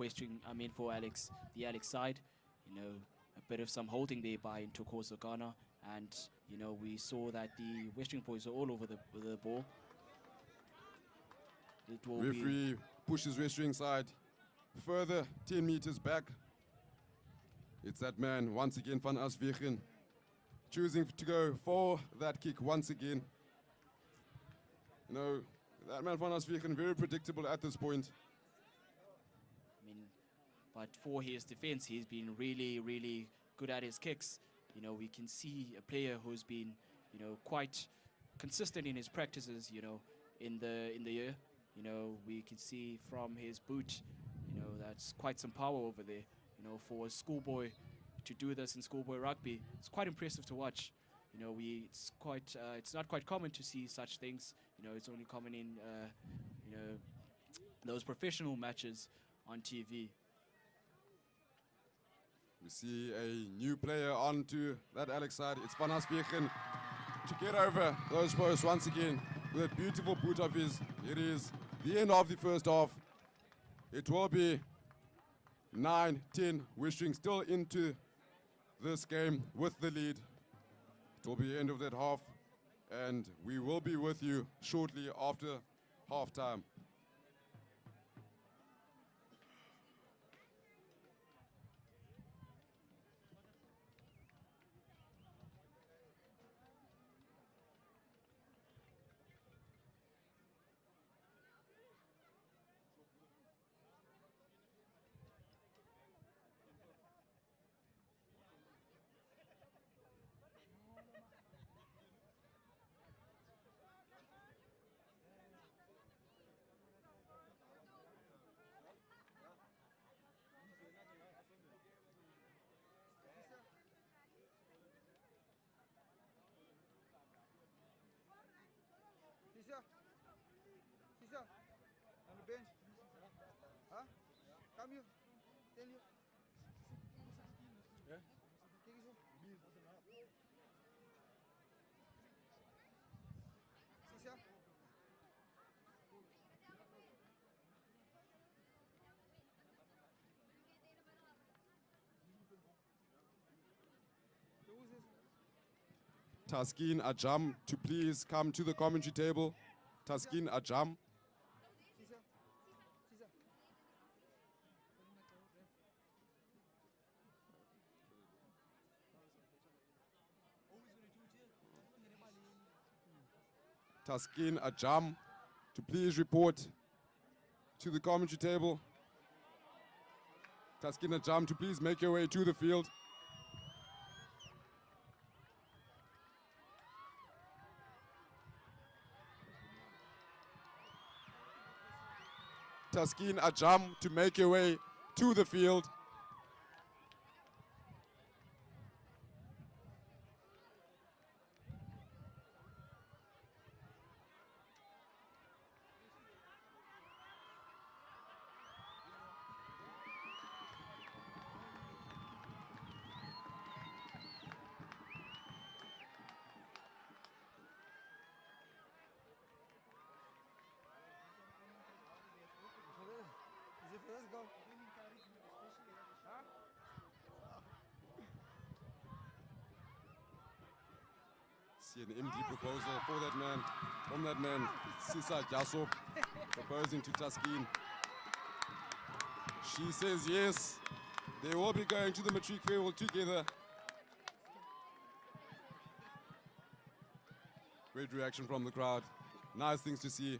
for Alex, the Alex side. A bit of some holding there by Ntokozo Ghana. And You know, we saw that the Westering boys are all over the ball. It will be Referee pushes Westering side further 10 meters back. It's that man once again, Van Aswegen, choosing to go for that kick once again. You know, that man Van Aswegen very predictable at this point. I mean, but for his defense, he's been really, really good at his kicks. You know, we can see a player who's been, you know, quite consistent in his practices, you know, in the year. You know, we can see from his boot, you know, that's quite some power over there. You know, for a schoolboy to do this in schoolboy rugby, it's quite impressive to watch. You know, it's not quite common to see such things. You know, it's only common in, you know, those professional matches on TV. We see a new player onto that Alex side. It's Van Aswegen to get over those posts once again with a beautiful boot of his. It is the end of the first half. It will be 9-10. Westering still into this game with the lead. It will be the end of that half, and we will be with you shortly after halftime. Sisa, on the bench. Huh? Come here. Tell you. Yeah. Take it Sisa. So who's this? Taskin Ajam to please come to the commentary table. Taskin Ajam. Sisa. Sisa. Taskin Ajam to please report to the commentary table. Taskin Ajam to please make your way to the field. Taskin Ajam to make your way to the field. Is it for us? Go. Huh? See an empty proposal for that man, from that man, Sisa Jasso, proposing to Taskin. She says yes, they will be going to the matric farewell together. Great reaction from the crowd. Nice things to see.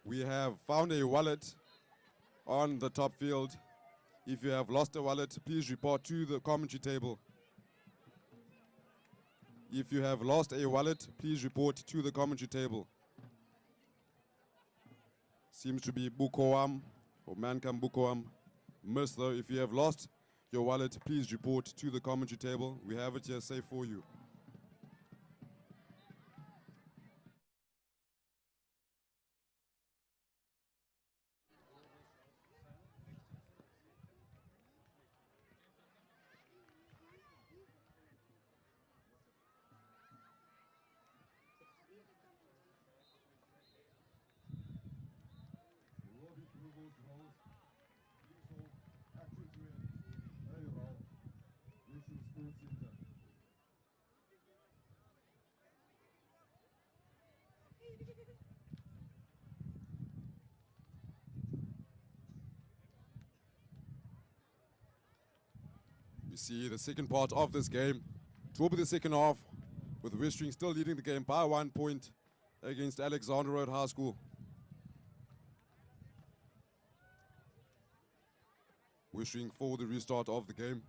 We have found a wallet on the top field. If you have lost a wallet, please report to the commentary table. If you have lost a wallet, please report to the commentary table. Seems to be Bukoam or Mankam Bukoam. Miss though, if you have lost your wallet, please report to the commentary table. We have it here safe for you. We see the second part of this game. It will be the second half, with Westering still leading the game by 1 point against Alexander Road High School. Westering for the restart of the game.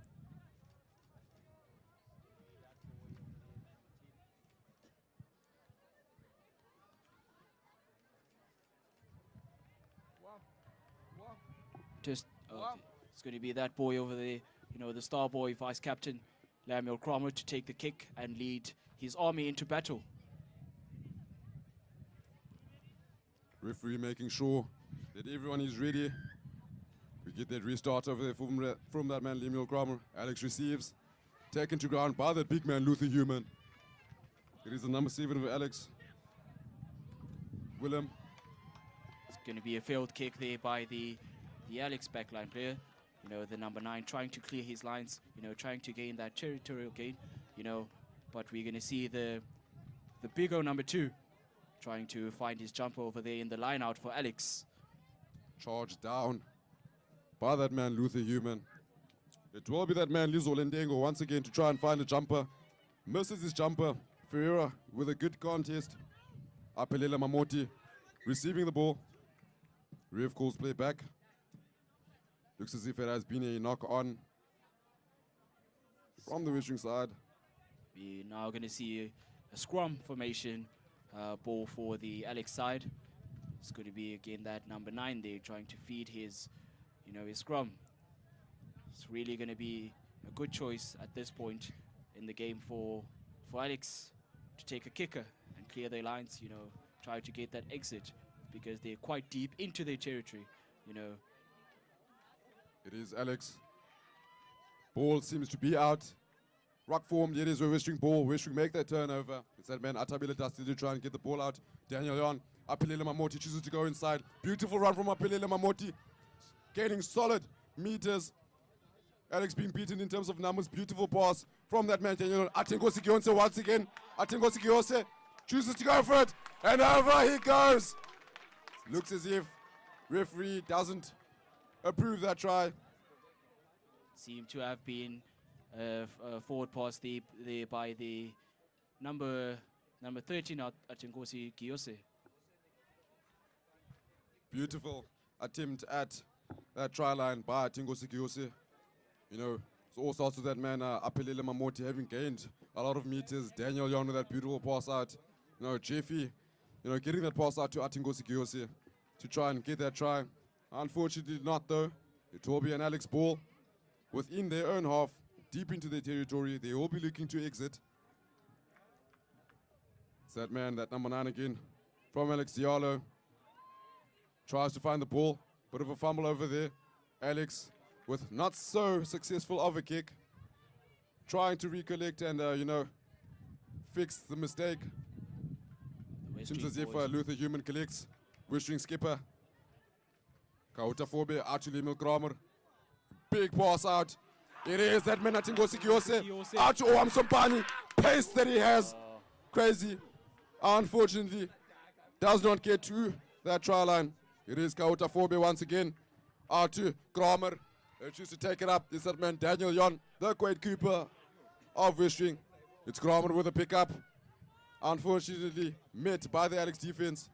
Just it's going to be that boy over there, you know, the star boy, vice captain Lemuel Cromer, to take the kick and lead his army into battle. Referee making sure that everyone is ready. We get that restart over there from that man Lemuel Cromer. Alex receives, taken to ground by that big man Luther Human. It is the number 7 of Alex. Willem. It's going to be a failed kick there by the Alex backline player. You know, the number 9 trying to clear his lines, you know, trying to gain that territorial gain, you know, but we're going to see the big O number 2 trying to find his jumper over there in the line out for Alex. Charged down by that man Luther Human. It will be that man Lizo Lendengo once again to try and find a jumper. Misses his jumper. Ferreira with a good contest. Apelela Mamoti receiving the ball. Ref calls play back. Looks as if it has been a knock on from the Westering side. We're now going to see a scrum formation ball for the Alex side. It's going to be again that number 9 there trying to feed his, you know, his scrum. It's really going to be a good choice at this point in the game for Alex to take a kicker and clear their lines, you know, try to get that exit because they're quite deep into their territory, you know. It is Alex. Ball seems to be out. Rock formed, it is a Westering ball. Westering make that turnover. It's that man Atabile Dusty to try and get the ball out. Daniel Yon, Apelele Mamoti chooses to go inside. Beautiful run from Apelele Mamoti. Gaining solid meters. Alex being beaten in terms of numbers. Beautiful pass from that man Daniel Yon. Atengosi Gionse once again. Atengosi Gionse chooses to go for it. And over he goes. Looks as if referee doesn't approve that try. Seem to have been forward pass there by the number 13 at Atengosi Giyose. Beautiful attempt at that try line by Atengosi Giyose. You know, it all starts with that man Apelele Mamoti having gained a lot of meters. Daniel Young with that beautiful pass out. You know, Jeffy, you know, getting that pass out to Atengosi Giyose to try and get that try. Unfortunately not though. It will be an Alex ball within their own half, deep into their territory. They will be looking to exit. It's that man, that number 9 again, from Alex Diallo. Tries to find the ball. Bit of a fumble over there. Alex with not so successful of a kick. Trying to recollect and, you know, fix the mistake. Seems as if Luther Human collects. Westering skipper. Kauta Fobe, actually Lemuel Cromer. Big pass out. It is that man Atengosi Giyose. Out to Oam Sompani. Pace that he has. Crazy. Unfortunately, does not get to that try line. It is Kauta Fobe once again. Out to Cromer. They choose to take it up. It's that man Daniel Yon, the Quade Cooper of Westering. It's Cromer with a pickup. Unfortunately, met by the Alex defense.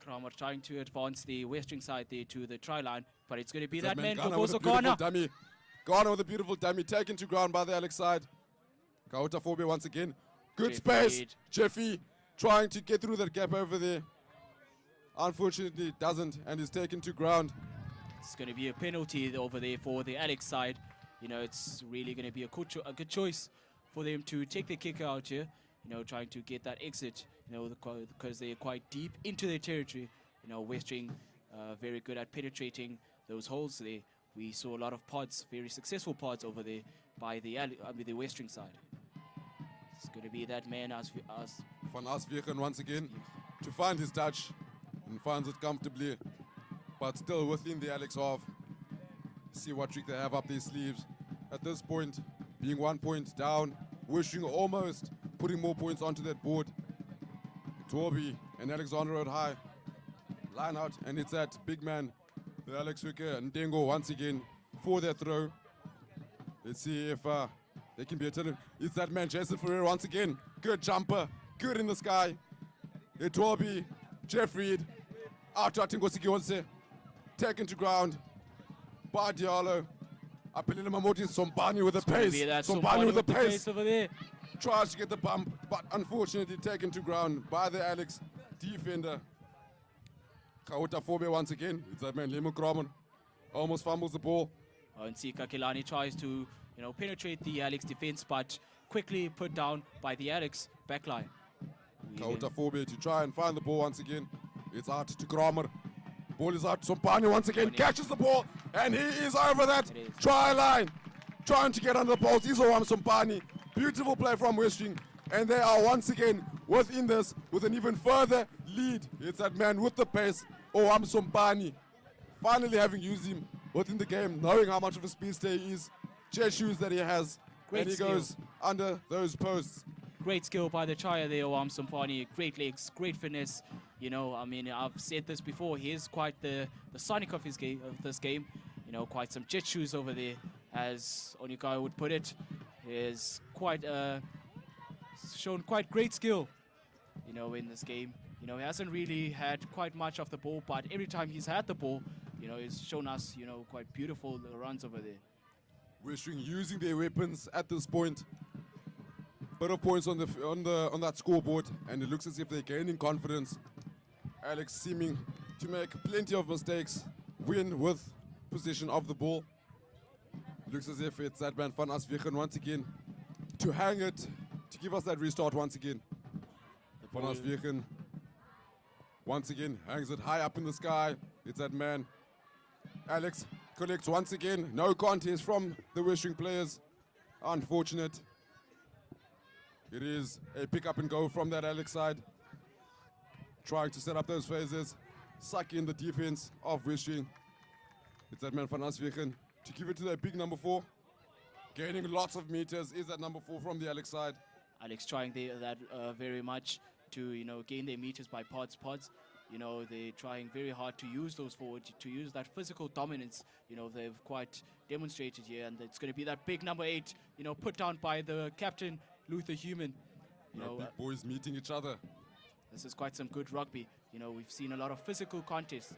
Cromer trying to advance the Westering side there to the try line, but it's going to be It's that man Ghana who with goes a to beautiful corner. dummy. Ghana with a beautiful dummy, taken to ground by the Alex side. Kauta Fobe once again. Good space. Jeffy trying to get through that gap over there. Unfortunately, doesn't, and is taken to ground. It's going to be a penalty over there for the Alex side. You know, it's really going to be a good choice for them to take the kick out here. You know, trying to get that exit, you know, because they're quite deep into their territory. You know, Westering very good at penetrating those holes there. We saw a lot of pods, very successful pods over there by the Westering side. It's going to be that man as Van Asvichen once again to find his touch and finds it comfortably, but still within the Alex half. See what trick they have up their sleeves. At this point, being 1 point down, Westering almost putting more points onto that board. Torby and Alexander Road High. Line out, and it's that big man, the Alex Wicker and Dengo once again for their throw. Let's see if they can be attended. It's that man, Jason Ferreira, once again. Good jumper, good in the sky. Torby, Jeff Reed, out to Atingosiki, taken to ground by Diallo. Apelile Mamoti, Sombani with the pace. Sombani with the pace over there. Tries to get the bump, but unfortunately taken to ground by the Alex defender. Kauta Fobe once again. It's that man, Lemo Kramer. Almost fumbles the ball. And Sika Kilani tries to, penetrate the Alex defense, but quickly put down by the Alex backline. Kauta Fobe to try and find the ball once again. It's out to Kramer. Ball is out. Sompani once again catches the ball, and he is over that try line. Trying to get under the post. Isoram Sompani. Beautiful play from Westering. And they are once again within this with an even further lead. It's that man with the pace, Oam Sompani. Finally having used him within the game, knowing how much of a speedster he is, chair shoes that he has, Great and he skill. goes under those posts. Great skill by the trier there, Oam Sompani. Great legs, great finesse. I've said this before. He is quite the Sonic of this game. Quite some jet shoes over there, as Onikai would put it. He is quite shown quite great skill, in this game. He hasn't really had quite much of the ball, but every time he's had the ball, he's shown us, quite beautiful runs over there. Westering using their weapons at this point. Bit of points on that scoreboard, and it looks as if they're gaining confidence. Alex seeming to make plenty of mistakes, win with possession of the ball. Looks as if it's that man Van Asvichen once again to hang it, to give us that restart once again. Van Asvichen once again hangs it high up in the sky. It's that man. Alex collects once again. No contest from the Westering players. Unfortunate. It is a pick up and go from that Alex side. Trying to set up those phases. Suck in the defense of Westering. It's that man Van Asvichen to give it to that big number 4. Gaining lots of meters is that number 4 from the Alex side. Alex trying that very much to gain their meters by pods. They're trying very hard to use those forward, to use that physical dominance. They've quite demonstrated here, and it's going to be that big number 8. Put down by the captain Luther Human. Big boys meeting each other. This is quite some good rugby. We've seen a lot of physical contests.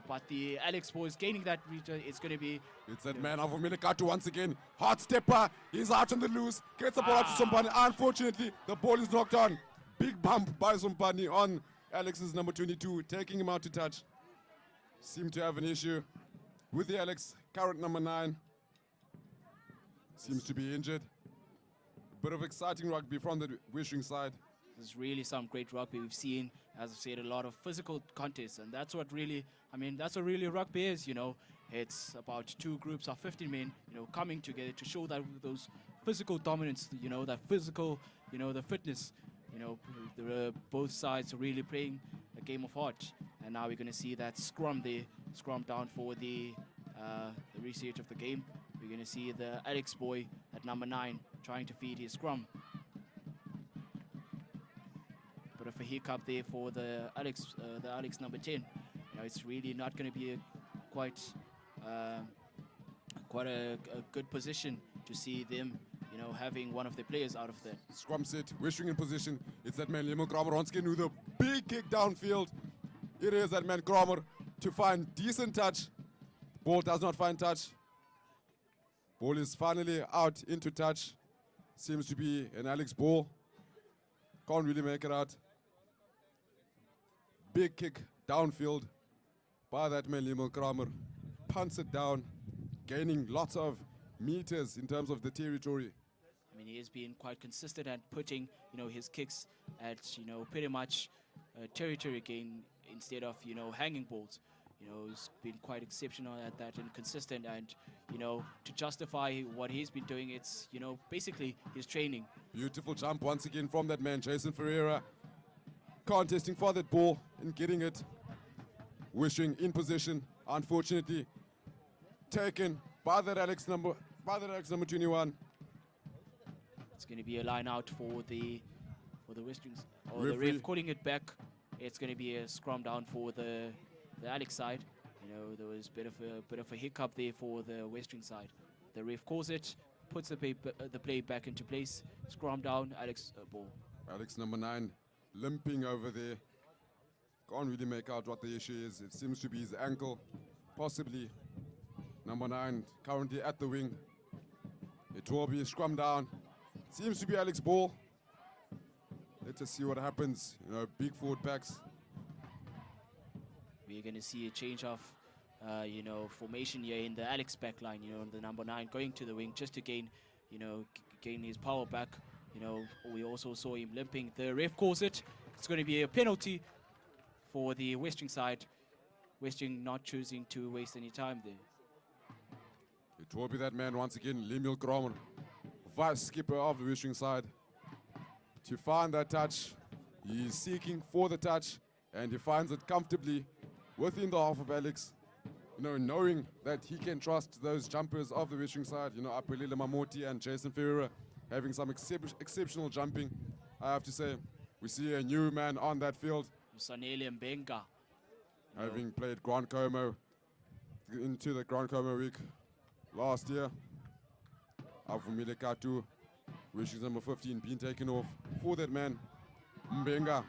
But the Alex boys gaining that meter is going to be. It's that man of Minikatu once again. Hot stepper. He's out on the loose. Gets the ball out to Sompani. Unfortunately, the ball is knocked on. Big bump by Sompani on Alex's number 22, taking him out to touch. Seem to have an issue with the Alex, current number 9. Seems to be injured. Bit of exciting rugby from the Westering side. There's really some great rugby we've seen. As I've said, a lot of physical contests, and that's what really, that's what really rugby is. It's about 2 groups of 15 men, coming together to show that those physical dominance, that physical, the fitness. Both sides are really playing a game of heart, and now we're going to see that scrum there, scrum down for the research of the game. We're going to see the Alex boy at number 9 trying to feed his scrum. Bit of a hiccup there for the Alex number 10. It's really not going to be quite a good position to see them, having one of their players out of there. Scrum set, Westering in position. It's that man Lemo Kramer once again with a big kick downfield. It is that man Kramer to find decent touch. Ball does not find touch. Ball is finally out into touch. Seems to be an Alex ball. Can't really make it out. Big kick downfield by that man Lemo Kramer. Punts it down, gaining lots of meters in terms of the territory. He has been quite consistent at putting, his kicks at, pretty much territory gain instead of, hanging balls. He's been quite exceptional at that and consistent, and, to justify what he's been doing, it's, basically his training. Beautiful jump once again from that man, Jason Ferreira. Contesting for that ball and getting it. Westering in position, unfortunately taken by that Alex number 21. It's going to be a line out for the Westerings. Oh, the Referee. ref calling it back. It's going to be a scrum down for the Alex side. You know, there was a bit of a hiccup there for the Westering side. The ref calls it, puts the play back into place. Scrum down, Alex ball. Alex number 9 limping over there. Can't really make out what the issue is. It seems to be his ankle, possibly. Number 9 currently at the wing. It will be scrum down. Seems to be Alex ball. Let's see what happens. You know, big forward backs. We're going to see a change of, you know, formation here in the Alex back line. You know, the number 9 going to the wing just to gain, you know, gain his power back. You know, we also saw him limping. The ref calls it. It's going to be a penalty for the Westering side. Westering not choosing to waste any time there. It will be that man once again, Lemuel Kramer, vice skipper of the Westering side. To find that touch, he is seeking for the touch, and he finds it comfortably within the half of Alex. You know, knowing that he can trust those jumpers of the Westering side, you know, Apelile Mamoti and Jason Ferreira having some exceptional jumping. I have to say, we see a new man on that field. Musanele Mbenga. Having played Grand Como into the Grand Como week last year. Avumile Katu, which is number 15, being taken off for that man. Mbenga.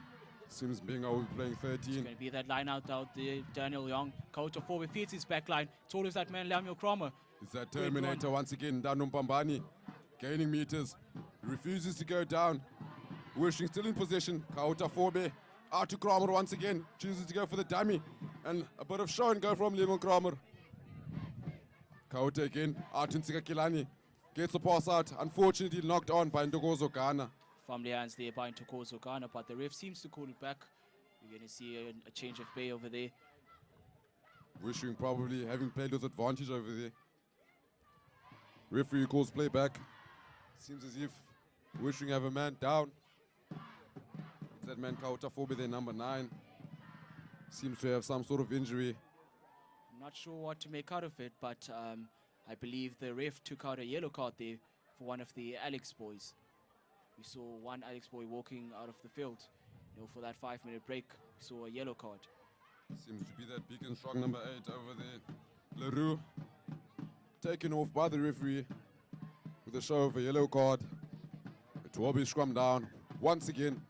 Seems Mbenga will be playing 13. It's going to be that line out there. Daniel Young, coach of forward, feeds his back line. It's always that man, Lemuel Kramer. It's that Terminator once again, Danu Mpambani, gaining meters. He refuses to go down. Wishing still in possession. Kauta Fobe. Out to Kramer once again. Chooses to go for the dummy. And a bit of show and go from Lemuel Kramer. Kauta again. Out to Nsika Kilani. Gets the pass out. Unfortunately knocked on by Ndogozo Ghana. Family hands there by Ntokozo Ghana, but the ref seems to call it back. You're going to see a change of play over there. Wishing probably having played with advantage over there. Referee calls play back. Seems as if Wishing have a man down. It's that man Kauta Fobe there, number 9. Seems to have some sort of injury. I'm not sure what to make out of it, but I believe the ref took out a yellow card there for one of the Alex boys. We saw one Alex boy walking out of the field. You know, for that 5-minute break, we saw a yellow card. Seems to be that big and strong number 8 over there. LaRue taken off by the referee with a show of a yellow card. It will be scrum down once again.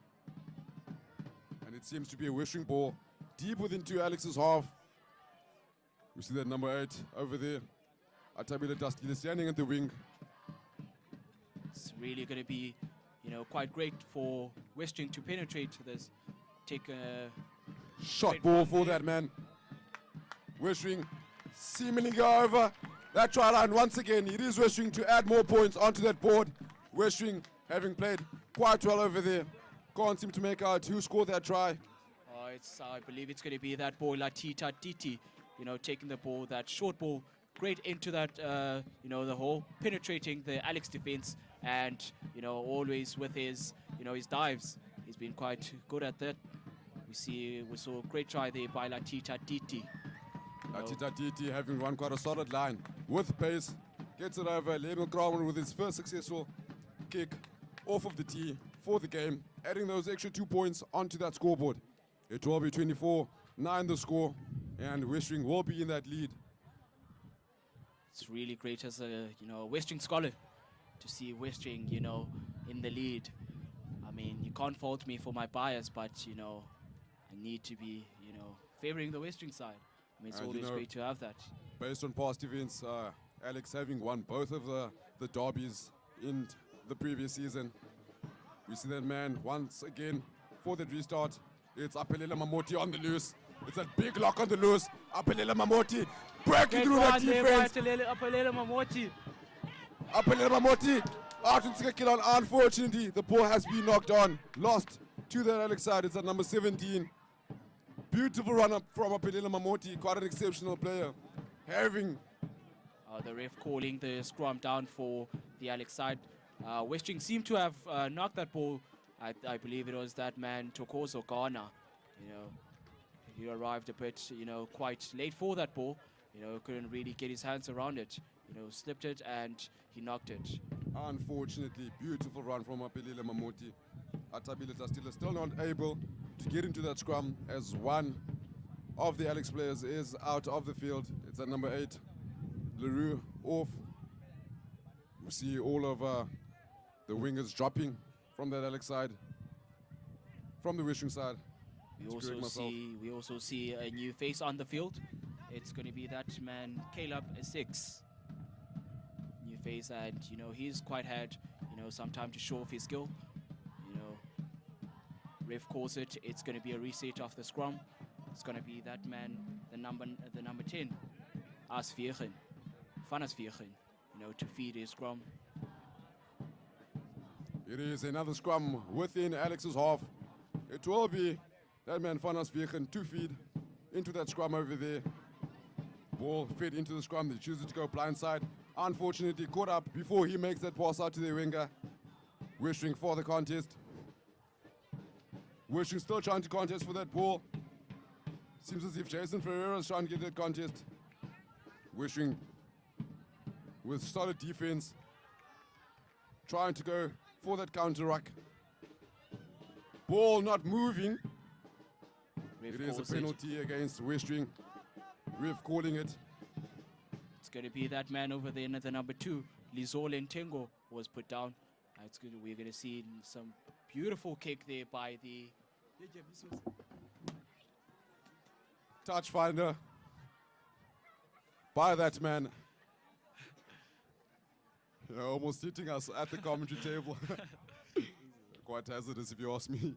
And it seems to be a Westering ball deep within 2 Alex's half. We see that number 8 over there. Atabile Dastile standing at the wing. It's really going to be, you know, quite great for Westering to penetrate this. Take a Shot great ball run for there. that man. Westering seemingly go over that try line once again. It is Westering to add more points onto that board. Westering having played quite well over there. Can't seem to make out who scored that try. I believe it's going to be that boy Latita Titi, you know, taking the ball, that short ball, great into that, you know, the hole, penetrating the Alex defense, and, you know, always with his, you know, his dives. He's been quite good at that. We saw a great try there by Latita Titi. Atita Titi having run quite a solid line with pace. Gets it over. Lemuel Kramer with his first successful kick off of the tee for the game, adding those extra 2 points onto that scoreboard. It will be 24-9 the score, and Westering will be in that lead. It's really great as a, you know, Westering scholar to see Westering, you know, in the lead. I mean, you can't fault me for my bias, but, you know, I need to be, you know, favoring the Westering side. I mean, it's And, always you know, great to have that. Based on past events, Alex having won both of the derbies in the previous season. We see that man once again for the restart. It's Apelele Mamoti on the loose. It's a big lock on the loose. Apelele Mamoti breaking through that defense. Apelele Mamoti out in Sikakilon. Unfortunately, the ball has been knocked on. Lost to the Alex side. It's at number 17. Beautiful run up from Apelele Mamoti. Quite an exceptional player. Having The ref calling the scrum down for the Alex side. Westering seemed to have knocked that ball. I believe it was that man, Tokozo Ghana. You know, he arrived a bit, you know, quite late for that ball. You know, couldn't really get his hands around it. You know, slipped it and he knocked it. unfortunately beautiful run from Apelele Mamoti. Atabilita still not able to get into that scrum as one of the Alex players is out of the field. It's at number 8, Leroux off. We see all of the wingers dropping from that Alex side, from the Westering side. We also see a new face on the field. It's going to be that man, Caleb 6. New face, and you know he's quite had some time to show off his skill. Ref calls it. It's going to be a reset of the scrum. It's going to be that man, the number 10, Asvierchen, Van Asvierchen, to feed his scrum. It is another scrum within Alex's half. It will be that man, Van Asvierchen, to feed into that scrum over there. Ball fed into the scrum. They choose to go blindside. Unfortunately, caught up before he makes that pass out to the winger. Westering for the contest. Westering still trying to contest for that ball. Seems as if Jason Ferreira is trying to get that contest. Westering with solid defense, trying to go for that counter ruck. Ball not moving. It is a penalty against Westering. Ref calling it. It's going to be that man over there, the number 2, Lizole Ntengo, was put down. It's good. We're going to see some beautiful kick there by the touch finder by that man. Almost hitting us at the commentary table. Quite hazardous if you ask me.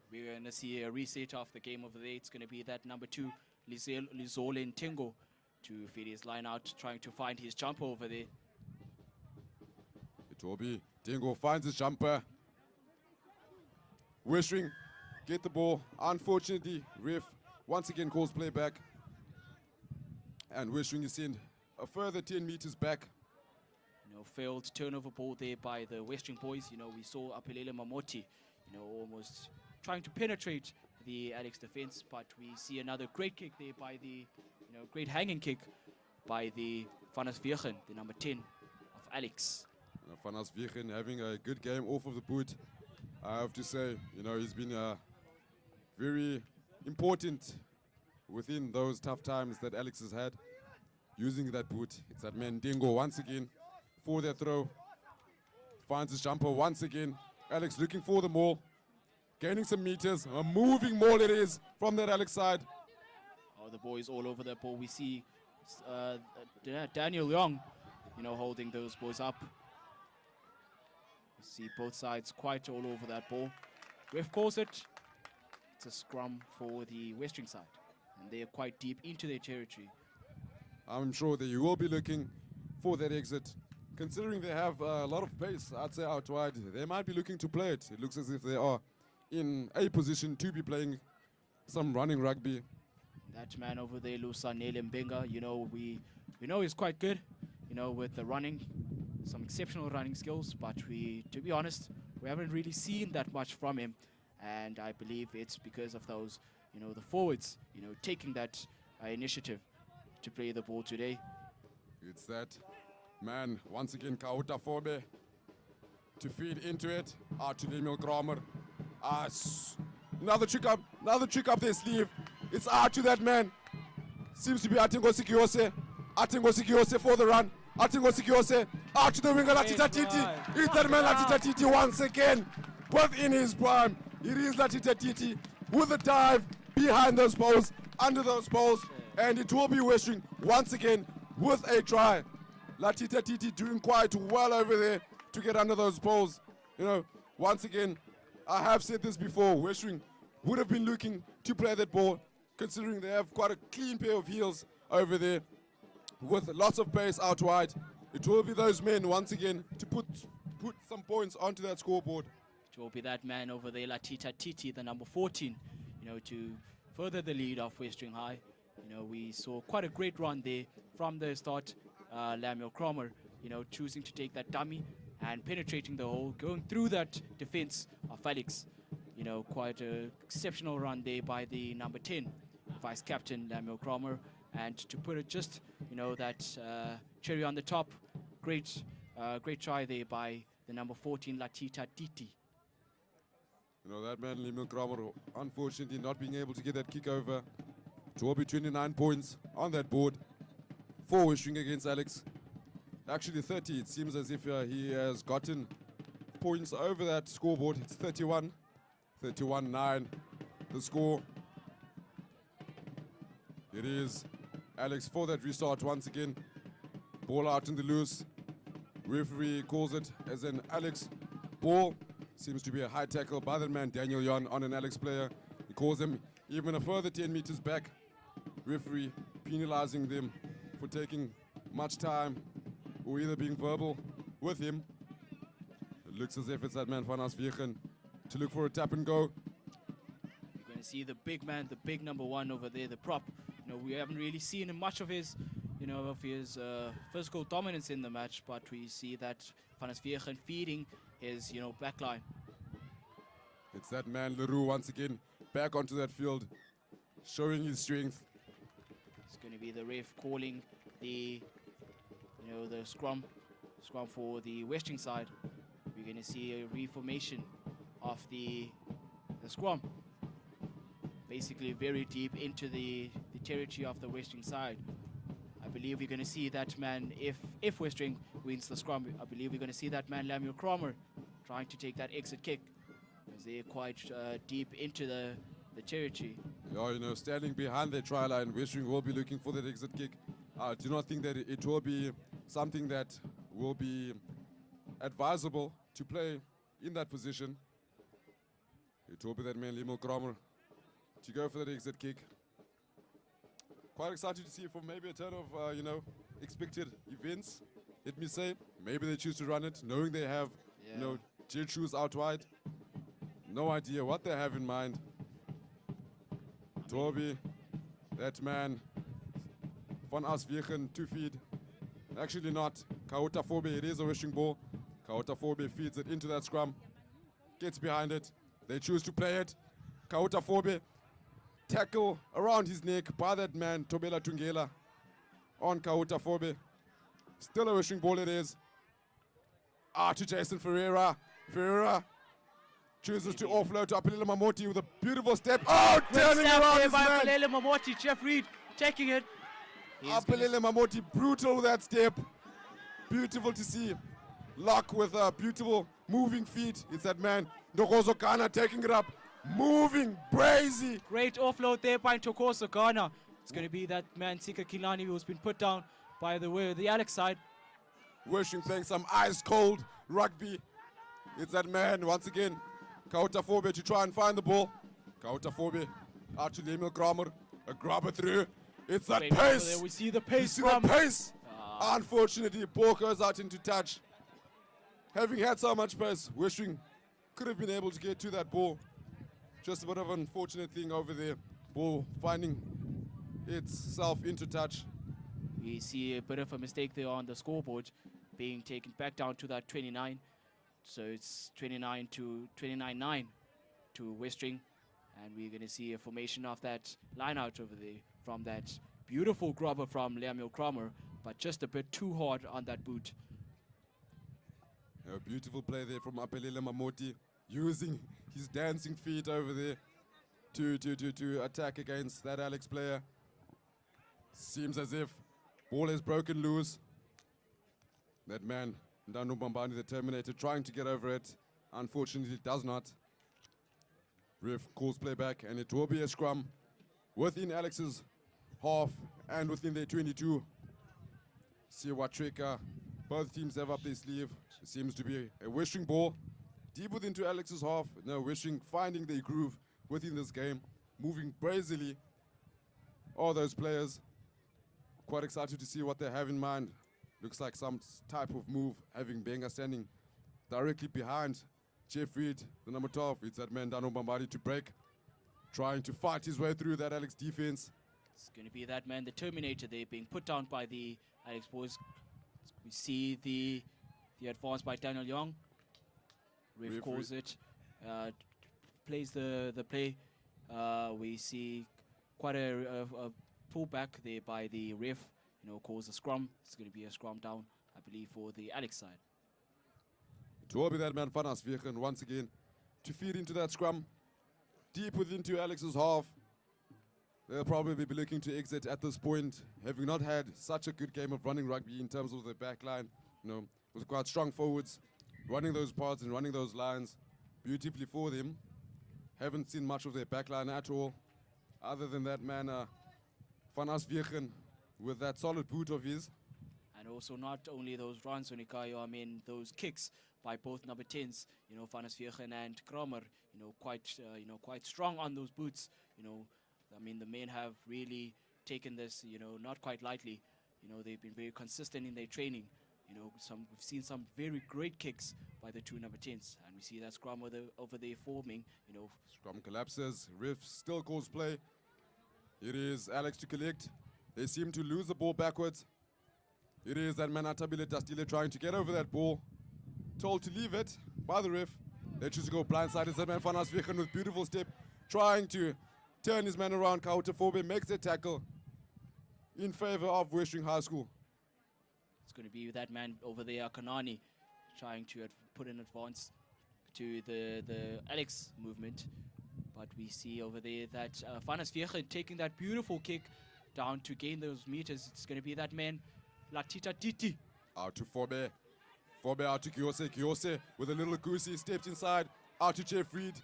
We're going to see a reset of the game over there. It's going to be that number 2, Lizole Ntengo, to feed his line out, trying to find his jumper over there. It will be Ntengo finds his jumper. Westering get the ball. Unfortunately, ref once again calls play back. And Westering is sent a further 10 meters back. Failed turnover ball there by the Westering boys. We saw Apelele Mamoti, almost trying to penetrate the Alex defense, but we see another great kick there by the, great hanging kick by the Van Asvierchen, the number 10 of Alex. Van Asvierchen having a good game off of the boot. I have to say, he's been very important within those tough times that Alex has had, using that boot. It's that man Ntengo once again for their throw. Finds his jumper once again. Alex looking for the maul, gaining some meters. A moving maul it is from that Alex side. Oh, the boys all over that ball. We see Daniel Young, holding those boys up. See both sides quite all over that ball. Ref calls it. It's a scrum for the Westering side, and they are quite deep into their territory. I'm sure that you will be looking for that exit. Considering they have a lot of pace, I'd say out wide, they might be looking to play it. It looks as if they are in a position to be playing some running rugby. That man over there, Lusanele Mbenga, we know he's quite good, with the running. Some exceptional running skills, but to be honest, we haven't really seen that much from him, and I believe it's because of those, the forwards, taking that initiative to play the ball today. It's that man, once again, Kauta Fobe, to feed into it, out to Emil Kramer. Another trick up their sleeve. It's out to that man. Seems to be Atingo Sikiose for the run. Atingo Sikiose out to the winger, Latita Titi. It's that man, Latita Titi, once again within his prime. It is Latita Titi with a dive behind those poles, under those poles, and it will be Westering once again with a try. Latita Titi doing quite well over there to get under those poles. Once again, I have said this before, Westering would have been looking to play that ball, considering they have quite a clean pair of heels over there with lots of pace out wide. It will be those men once again to put some points onto that scoreboard. It will be that man over there, Latita Titi, the number 14, to further the lead of Westering High. We saw quite a great run there from the start. Lemuel Cromer, choosing to take that dummy and penetrating the hole, going through that defense of Alex. Quite an exceptional run there by the number 10, vice captain Lemuel Cromer. And to put it just, that cherry on the top, great try there by the number 14, Latita Titi. You know, that man, Limon Kramer, unfortunately not being able to get that kick over. It will be 29 points on that board. 4 Westering against Alex. Actually 30. It seems as if he has gotten points over that scoreboard. It's 31. 31-9 the score. It is Alex for that restart once again. Ball out in the loose. Referee calls it as an Alex ball. Seems to be a high tackle by that man, Daniel Jan, on an Alex player. He calls him even a further 10 meters back. Referee penalizing them for taking much time or either being verbal with him. It looks as if it's that man, Van Asvieren, to look for a tap and go. You're going to see the big man, the big number 1 over there, the prop. You know, we haven't really seen much of his, physical dominance in the match, but we see that Van Asvieren feeding his, backline. It's that man, Leroux, once again, back onto that field, showing his strength. It's going to be the ref calling the, the scrum for the Westering side. We're going to see a reformation of the scrum. Basically very deep into the territory of the Westering side. I believe we're going to see that man, if Westering wins the scrum, I believe we're going to see that man, Lemuel Kramer, trying to take that exit kick, as they're quite deep into the territory. Yeah, standing behind the try line, Westering will be looking for that exit kick. I do not think that it will be something that will be advisable to play in that position. It will be that man, Lemuel Kramer, to go for that exit kick. Quite excited to see from maybe a turn of, expected events, let me say. Maybe they choose to run it, knowing they have, jet shoes out wide. No idea what they have in mind. Toby, that man, Van Asvieren to feed. Actually not. Kauta Fobe, it is a wishing ball. Kauta Fobe feeds it into that scrum. Gets behind it. They choose to play it. Kauta Fobe, tackle around his neck by that man, Tobela Tungela, on Kauta Fobe. Still a wishing ball it is. To Jason Ferreira. Ferreira chooses to offload to Apelele Mamoti with a beautiful step. Turning around his man. Apelele Mamoti, Jeff Reed taking it. Apelele Mamoti, brutal with that step. Beautiful to see. Lock with beautiful moving feet. It's that man, Ndokozo Kana, taking it up. Moving, brazy. Great offload there by Ntokozo Ghana. It's going to be that man, Sika Kilani, who's been put down by the Alex side. Wishing playing some ice cold rugby. It's that man, once again, Kauta Fobe to try and find the ball. Kauta Fobe out to Lemuel Kramer. A grabber through. It's that pace. There we see the pace. You see that pace? Unfortunately, ball goes out into touch. Having had so much pace, Westering could have been able to get to that ball. Just a bit of an unfortunate thing over there. Ball finding itself into touch. We see a bit of a mistake there on the scoreboard, being taken back down to that 29. So it's 29-9 to Westering. And we're going to see a formation of that line out over there from that beautiful grubber from Lemuel Kramer, but just a bit too hard on that boot. A beautiful play there from Apelele Mamoti, using his dancing feet over there to attack against that Alex player. Seems as if ball is broken loose. That man, Ndanu Bambani, the Terminator, trying to get over it. Unfortunately, does not. Ref calls play back, and it will be a scrum within Alex's half and within their 22. See what trick both teams have up their sleeve. It seems to be a Westering ball deep within to Alex's half. Now Westering finding their groove within this game, moving brazily. All those players quite excited to see what they have in mind. Looks like some type of move, having Benga standing directly behind Jeff Reed, the number 12. It's that man, Dano Bambadi, to break, trying to fight his way through that Alex defense. It's going to be that man, the Terminator, there being put down by the Alex boys. We see the advance by Daniel Young. Ref calls it, plays the play. We see quite a pullback there by the ref. Calls a scrum. It's going to be a scrum down, I believe, for the Alex side. It will be that man Fanas Viergen once again to feed into that scrum. Deep within to Alex's half. They'll probably be looking to exit at this point, having not had such a good game of running rugby in terms of the back line. You know, with quite strong forwards, running those parts and running those lines beautifully for them. Haven't seen much of their back line at all. Other than that man, Fanas Viergen with that solid boot of his. And also not only those runs, Unikayo, I mean those kicks by both number 10s, you know, Fanas Viergen and Kramer, you know, quite strong on those boots. You know, I mean the men have really taken this, you know, not quite lightly. You know, they've been very consistent in their training. You know, we've seen some very great kicks by the two number 10s, and we see that scrum over there forming. You know, Scrum collapses. Riff still calls play. It is Alex to collect. They seem to lose the ball backwards. It is that man Atabile Dastile trying to get over that ball. Told to leave it by the ref. They choose to go blindside. It's that man Fanas Viergen with beautiful step, trying to turn his man around. Kautefobe makes a tackle in favor of Westering High School. it's going to be that man over there, Kanani, trying to put an advance to the Alex movement. But we see over there that Fanas Viergen taking that beautiful kick down to gain those meters. It's going to be that man, Latita Titi. Out to Fobe. Fobe out to Kiyose. Kiyose with a little goosey steps inside. Out to Jeff Reed.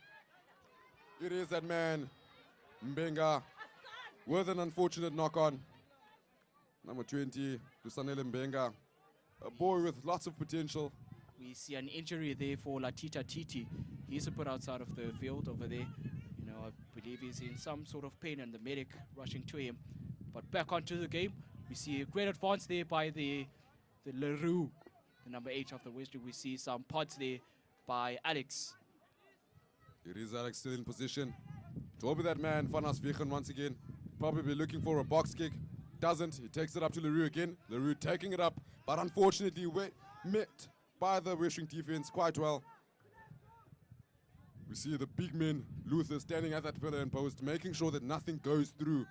It is that man, Mbenga, with an unfortunate knock-on. Number 20, Lusanele Mbenga. A boy with lots of potential. We see an injury there for Latita Titi. He's put outside of the field over there. You know, I believe he's in some sort of pain and the medic rushing to him. But back onto the game. We see a great advance there by the Leroux, the number 8 of the Western. We see some pods there by Alex. It is Alex still in position. It will be that man, Fanas Viergen once again. Probably looking for a box kick. Doesn't. He takes it up to Leroux again. Leroux taking it up, but unfortunately met by the Westering defense quite well. We see the big men, Luther, standing at that pillar and post, making sure that nothing goes through.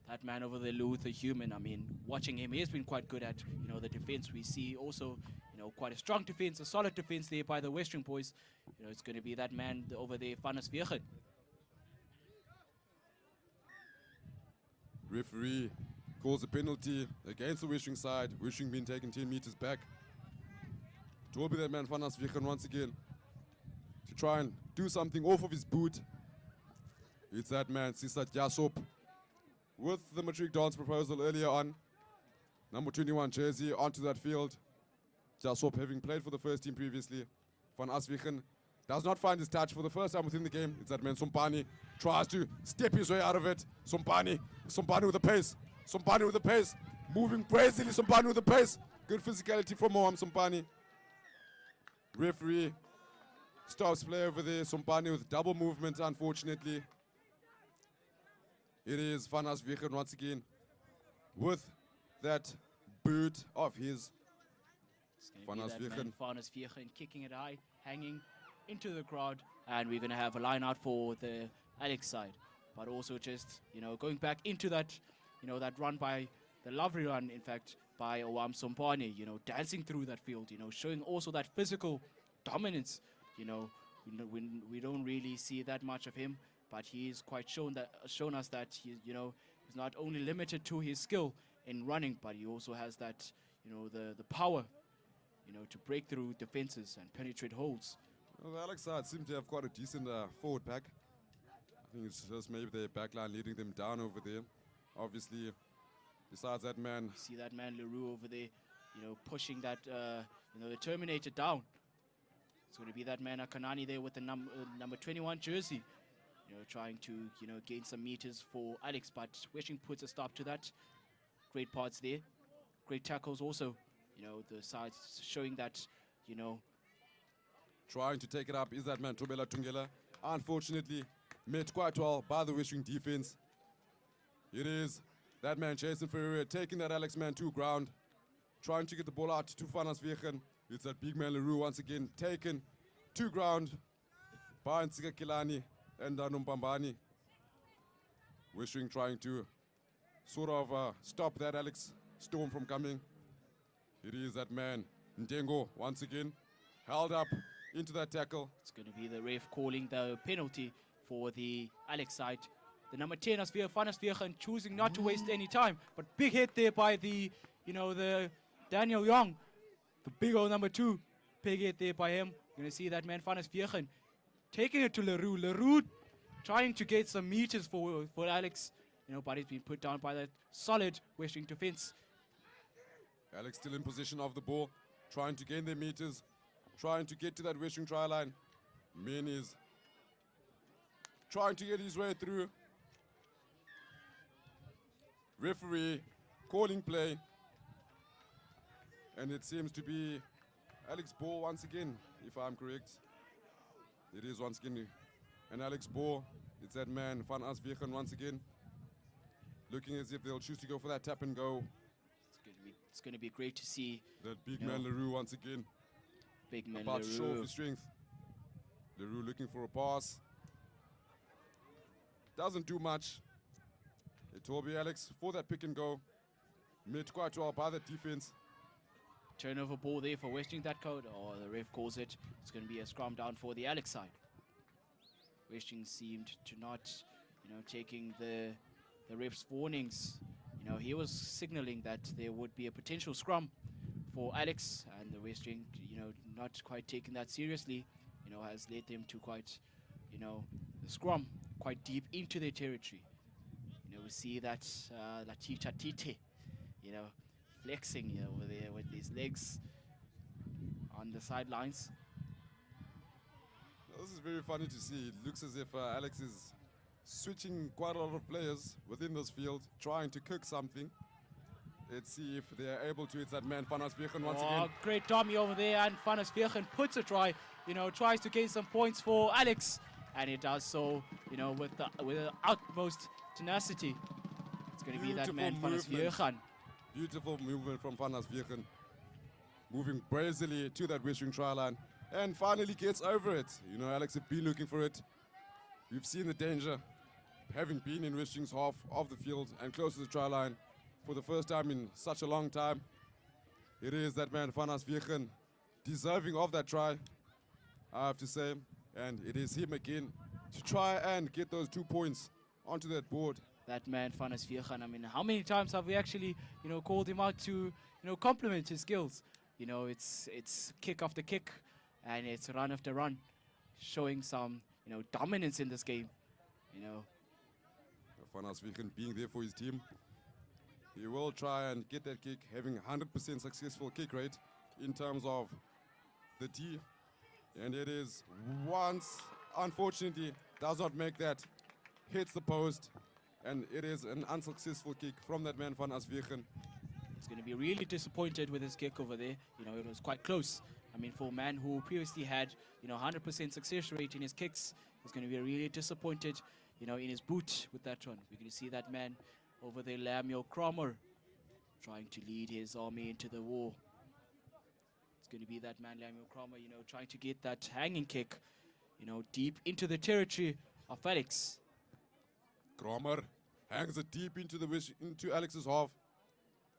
That man over there, Luther Human, I mean, watching him, he has been quite good at, you know, the defense. We see also, you know, quite a strong defense, a solid defense there by the Westering boys. You know, it's going to be that man over there, Fanas Viergen. Referee calls a penalty against the Westering side. Westering being taken 10 meters back. It will be that man, Fanas Viergen, once again, to try and do something off of his boot. It's that man, Sisa Jasop, with the matric dance proposal earlier on. Number 21 jersey onto that field. Jasop having played for the first team previously. Fanas Viergen does not find his touch for the first time within the game. It's that man, Sompani, tries to step his way out of it. Sompani with the pace. Sompani with the pace. Moving crazily, Sompani with the pace. Good physicality from Moam Sompani. Referee stops play over there. Sompani with double movement, unfortunately. It is Fanas Viergen once again with that boot of his. Fanas Viergen kicking it high, hanging into the crowd. And we're going to have a line out for the Alex side. But also just, you know, going back into that, you know, that run by the lovely run, in fact, by Owam Sompani, you know, dancing through that field, you know, showing also that physical dominance. You know, we don't really see that much of him, but he's quite shown us that he's, you know, he's not only limited to his skill in running, but he also has that, you know, the power, you know, to break through defenses and penetrate holes. Well, the Alex side seem to have quite a decent forward pack. I think it's just maybe their backline leading them down over there. Obviously, besides that man. See that man Leroux over there, you know, pushing that, you know, the Terminator down. It's going to be that man Akanani there with the number 21 jersey, you know, trying to, you know, gain some meters for Alex, but Westering puts a stop to that. Great parts there. Great tackles also. You know, the sides showing that, you know. Trying to take it up is that man Tobela Tungela. Unfortunately, met quite well by the Westering defense. It is that man Jason Ferreira taking that Alex man to ground. Trying to get the ball out to Fanas Viergen. It's that big man Leroux once again taken to ground by Nsika Kilani and Numpambani. Westering trying to sort of stop that Alex Storm from coming. It is that man Ndengo once again held up into that tackle. It's going to be the ref calling the penalty for the Alex side. The number 10, Van Asvegen, choosing not to waste any time. But big hit there by the Daniel Young. The big old number 2. Big hit there by him. You're going to see that man, Van Asvegen, taking it to Leroux. Leroux trying to get some meters for Alex. But he's been put down by that solid Westering defense. Alex still in possession of the ball, trying to gain their meters, trying to get to that Westering try line. Min is trying to get his way through. Referee calling play. And it seems to be Alex ball once again, if I'm correct. It is once again an Alex ball. It's that man, Van Asvegen, once again. Looking as if they'll choose to go for that tap and go. It's going to be great to see that big man Leroux once again. Big man about to show off Leroux. his strength. Leroux looking for a pass. Doesn't do much. It will be Alex for that pick and go. Made quite well by the defense. Turnover ball there for Westering that code, or the ref calls it. It's going to be a scrum down for the Alex side. Westering seemed to not, taking the ref's warnings. He was signaling that there would be a potential scrum for Alex, and the Westering, not quite taking that seriously, has led them to quite, the scrum quite deep into their territory. We see that Laticha Tite, flexing over there with his legs on the sidelines. This is very funny to see. It looks as if Alex is switching quite a lot of players within this field, trying to cook something. Let's see if they're able to. It's that man, Van Asvegen, once again. Great dummy over there, and Van Asvegen puts a try, tries to gain some points for Alex, and it does so, with the utmost tenacity. It's going to be that man, Van Asvegen. Beautiful movement from Van Asvegen. Moving brazily to that Westering try line, and finally gets over it. Alex have been looking for it. We've seen the danger, having been in Westering's half of the field and close to the try line for the first time in such a long time. It is that man, Van Asvegen, deserving of that try, I have to say. And it is him again to try and get those 2 points onto that board. That man, Van Asvegen, how many times have we actually, called him out to, compliment his skills? It's kick after kick, and it's run after run, showing some, dominance in this game. Van Asvegen being there for his team. He will try and get that kick, having 100% successful kick rate in terms of the tee. And it is once, unfortunately, does not make that, hits the post, and it is an unsuccessful kick from that man, Van Asvegen. He's going to be really disappointed with his kick over there. It was quite close. For a man who previously had, 100% success rate in his kicks, he's going to be really disappointed, in his boot with that one. We're going to see that man over there, Lemuel Cromer, trying to lead his army into the war. It's going to be that man, Lemuel Cromer, trying to get that hanging kick, deep into the territory of Alex. Cromer hangs it deep into Alex's half.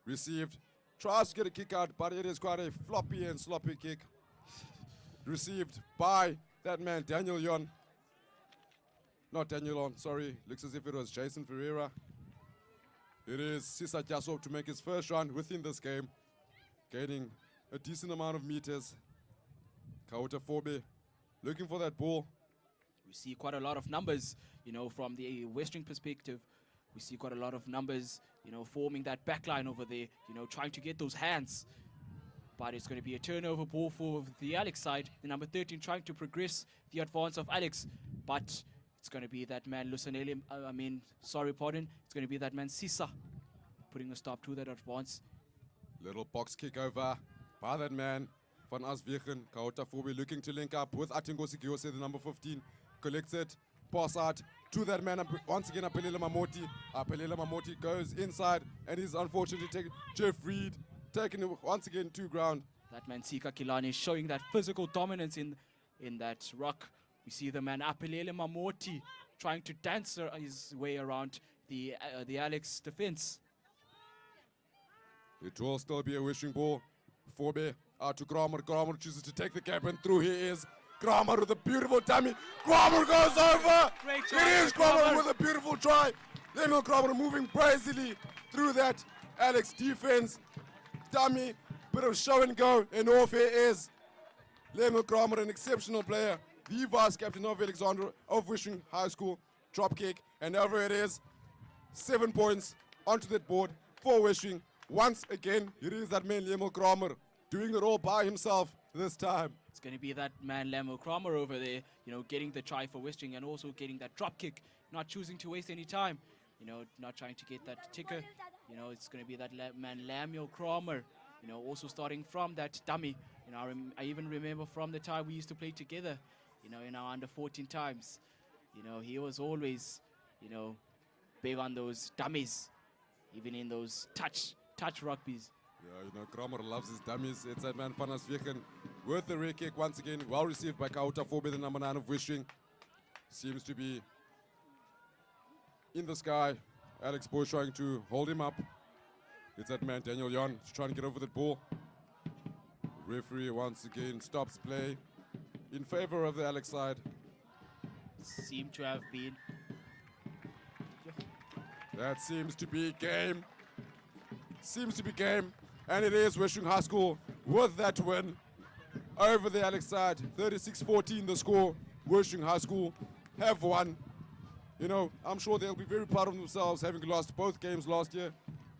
Received. Tries to get a kick out, but it is quite a floppy and sloppy kick. Received by that man, Daniel Yon. Not Daniel Yon, sorry. Looks as if it was Jason Ferreira. It is Sisa Jasso to make his first run within this game, gaining a decent amount of meters. Kauta Fobe looking for that ball. We see quite a lot of numbers, from the Westering perspective. We see quite a lot of numbers, forming that back line over there, trying to get those hands. But it's going to be a turnover ball for the Alex side. The number 13 trying to progress the advance of Alex. But it's going to be that man, It's going to be that man, Sisa, putting a stop to that advance. Little box kick over by that man, Van Asvegen. Kauta Fobe looking to link up with Atingosi Giose, the number 15. Collects it, pass out to that man, once again, Apelela Mamoti. Apelela Mamoti goes inside, and he's unfortunately taken Jeff Reed, taking it once again to ground. That man, Sika Kilani, showing that physical dominance in that ruck. We see the man, Apelele Mamoti, trying to dance his way around the Alex defense. It will still be a wishing ball. Fobe Out to Kramer. Kramer chooses to take the cap, and through he is. Kramer with a beautiful dummy. Kramer goes over. Great It try is for Kramer Kramer. with a beautiful try. Lemuel Kramer moving brazily through that Alex defense. Dummy, bit of show and go, and off it is. Lemuel Kramer, an exceptional player. The vice captain of Alexander of Westering High School. Drop kick, and over it is. 7 points onto that board for Westering. Once again, it is that man Lemuel Kramer doing it all by himself this time. It's going to be that man Lemuel Kramer over there, you know, getting the try for Westering and also getting that drop kick, not choosing to waste any time, you know, not trying to get that ticker. You know, it's going to be that man Lemuel Kramer, you know, also starting from that dummy. You know, I even remember from the time we used to play together, you know, in our under 14 times. You know, he was always, you know, big on those dummies, even in those touch rugbies. Yeah, you know, Kramer loves his dummies. It's that man Van Aswegen with the rear kick once again. Well received by Kauta Forbe, the number 9 of Westering. Seems to be in the sky. Alex Boy trying to hold him up. It's that man Daniel Jan trying to get over the ball. Referee once again stops play in favor of the Alex side. Seem to have been. That seems to be game. Seems to be game. And it is Westering High School with that win over the Alex side. 36-14 the score. Westering High School have won. You know, I'm sure they'll be very proud of themselves having lost both games last year.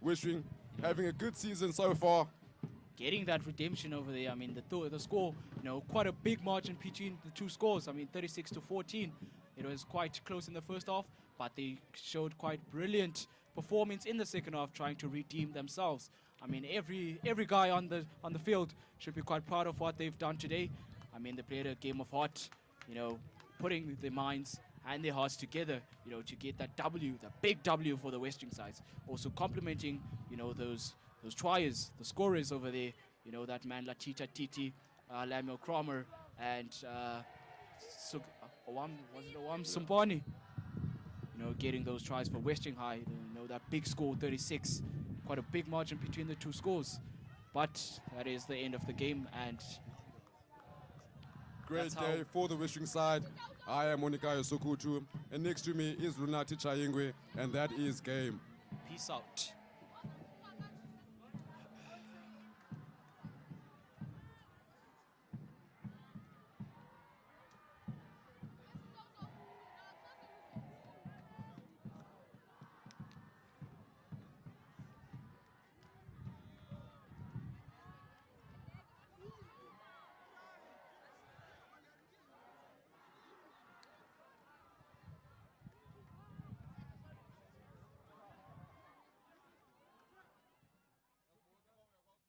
Westering having a good season so far. Getting that redemption over there. I mean, the score, you know, quite a big margin between the two scores. I mean, 36-14. It was quite close in the first half, but they showed quite brilliant performance in the second half, trying to redeem themselves. I mean, every guy on the field should be quite proud of what they've done today. I mean, they played a game of heart, you know, putting their minds and their hearts together, you know, to get that W, that big W for the Westering sides. Also complimenting, you know, those triers, the scorers over there, you know, that man Latita Titi, Lemuel Kramer, and Awam Sumbani, you know, getting those tries for Westering High. You know, that big score, 36, quite a big margin between the two scores. But that is the end of the game, and Great day for the Westering side. I am Monica Sokutu, and next to me is Lunati Chayingwe, and that is game. peace out.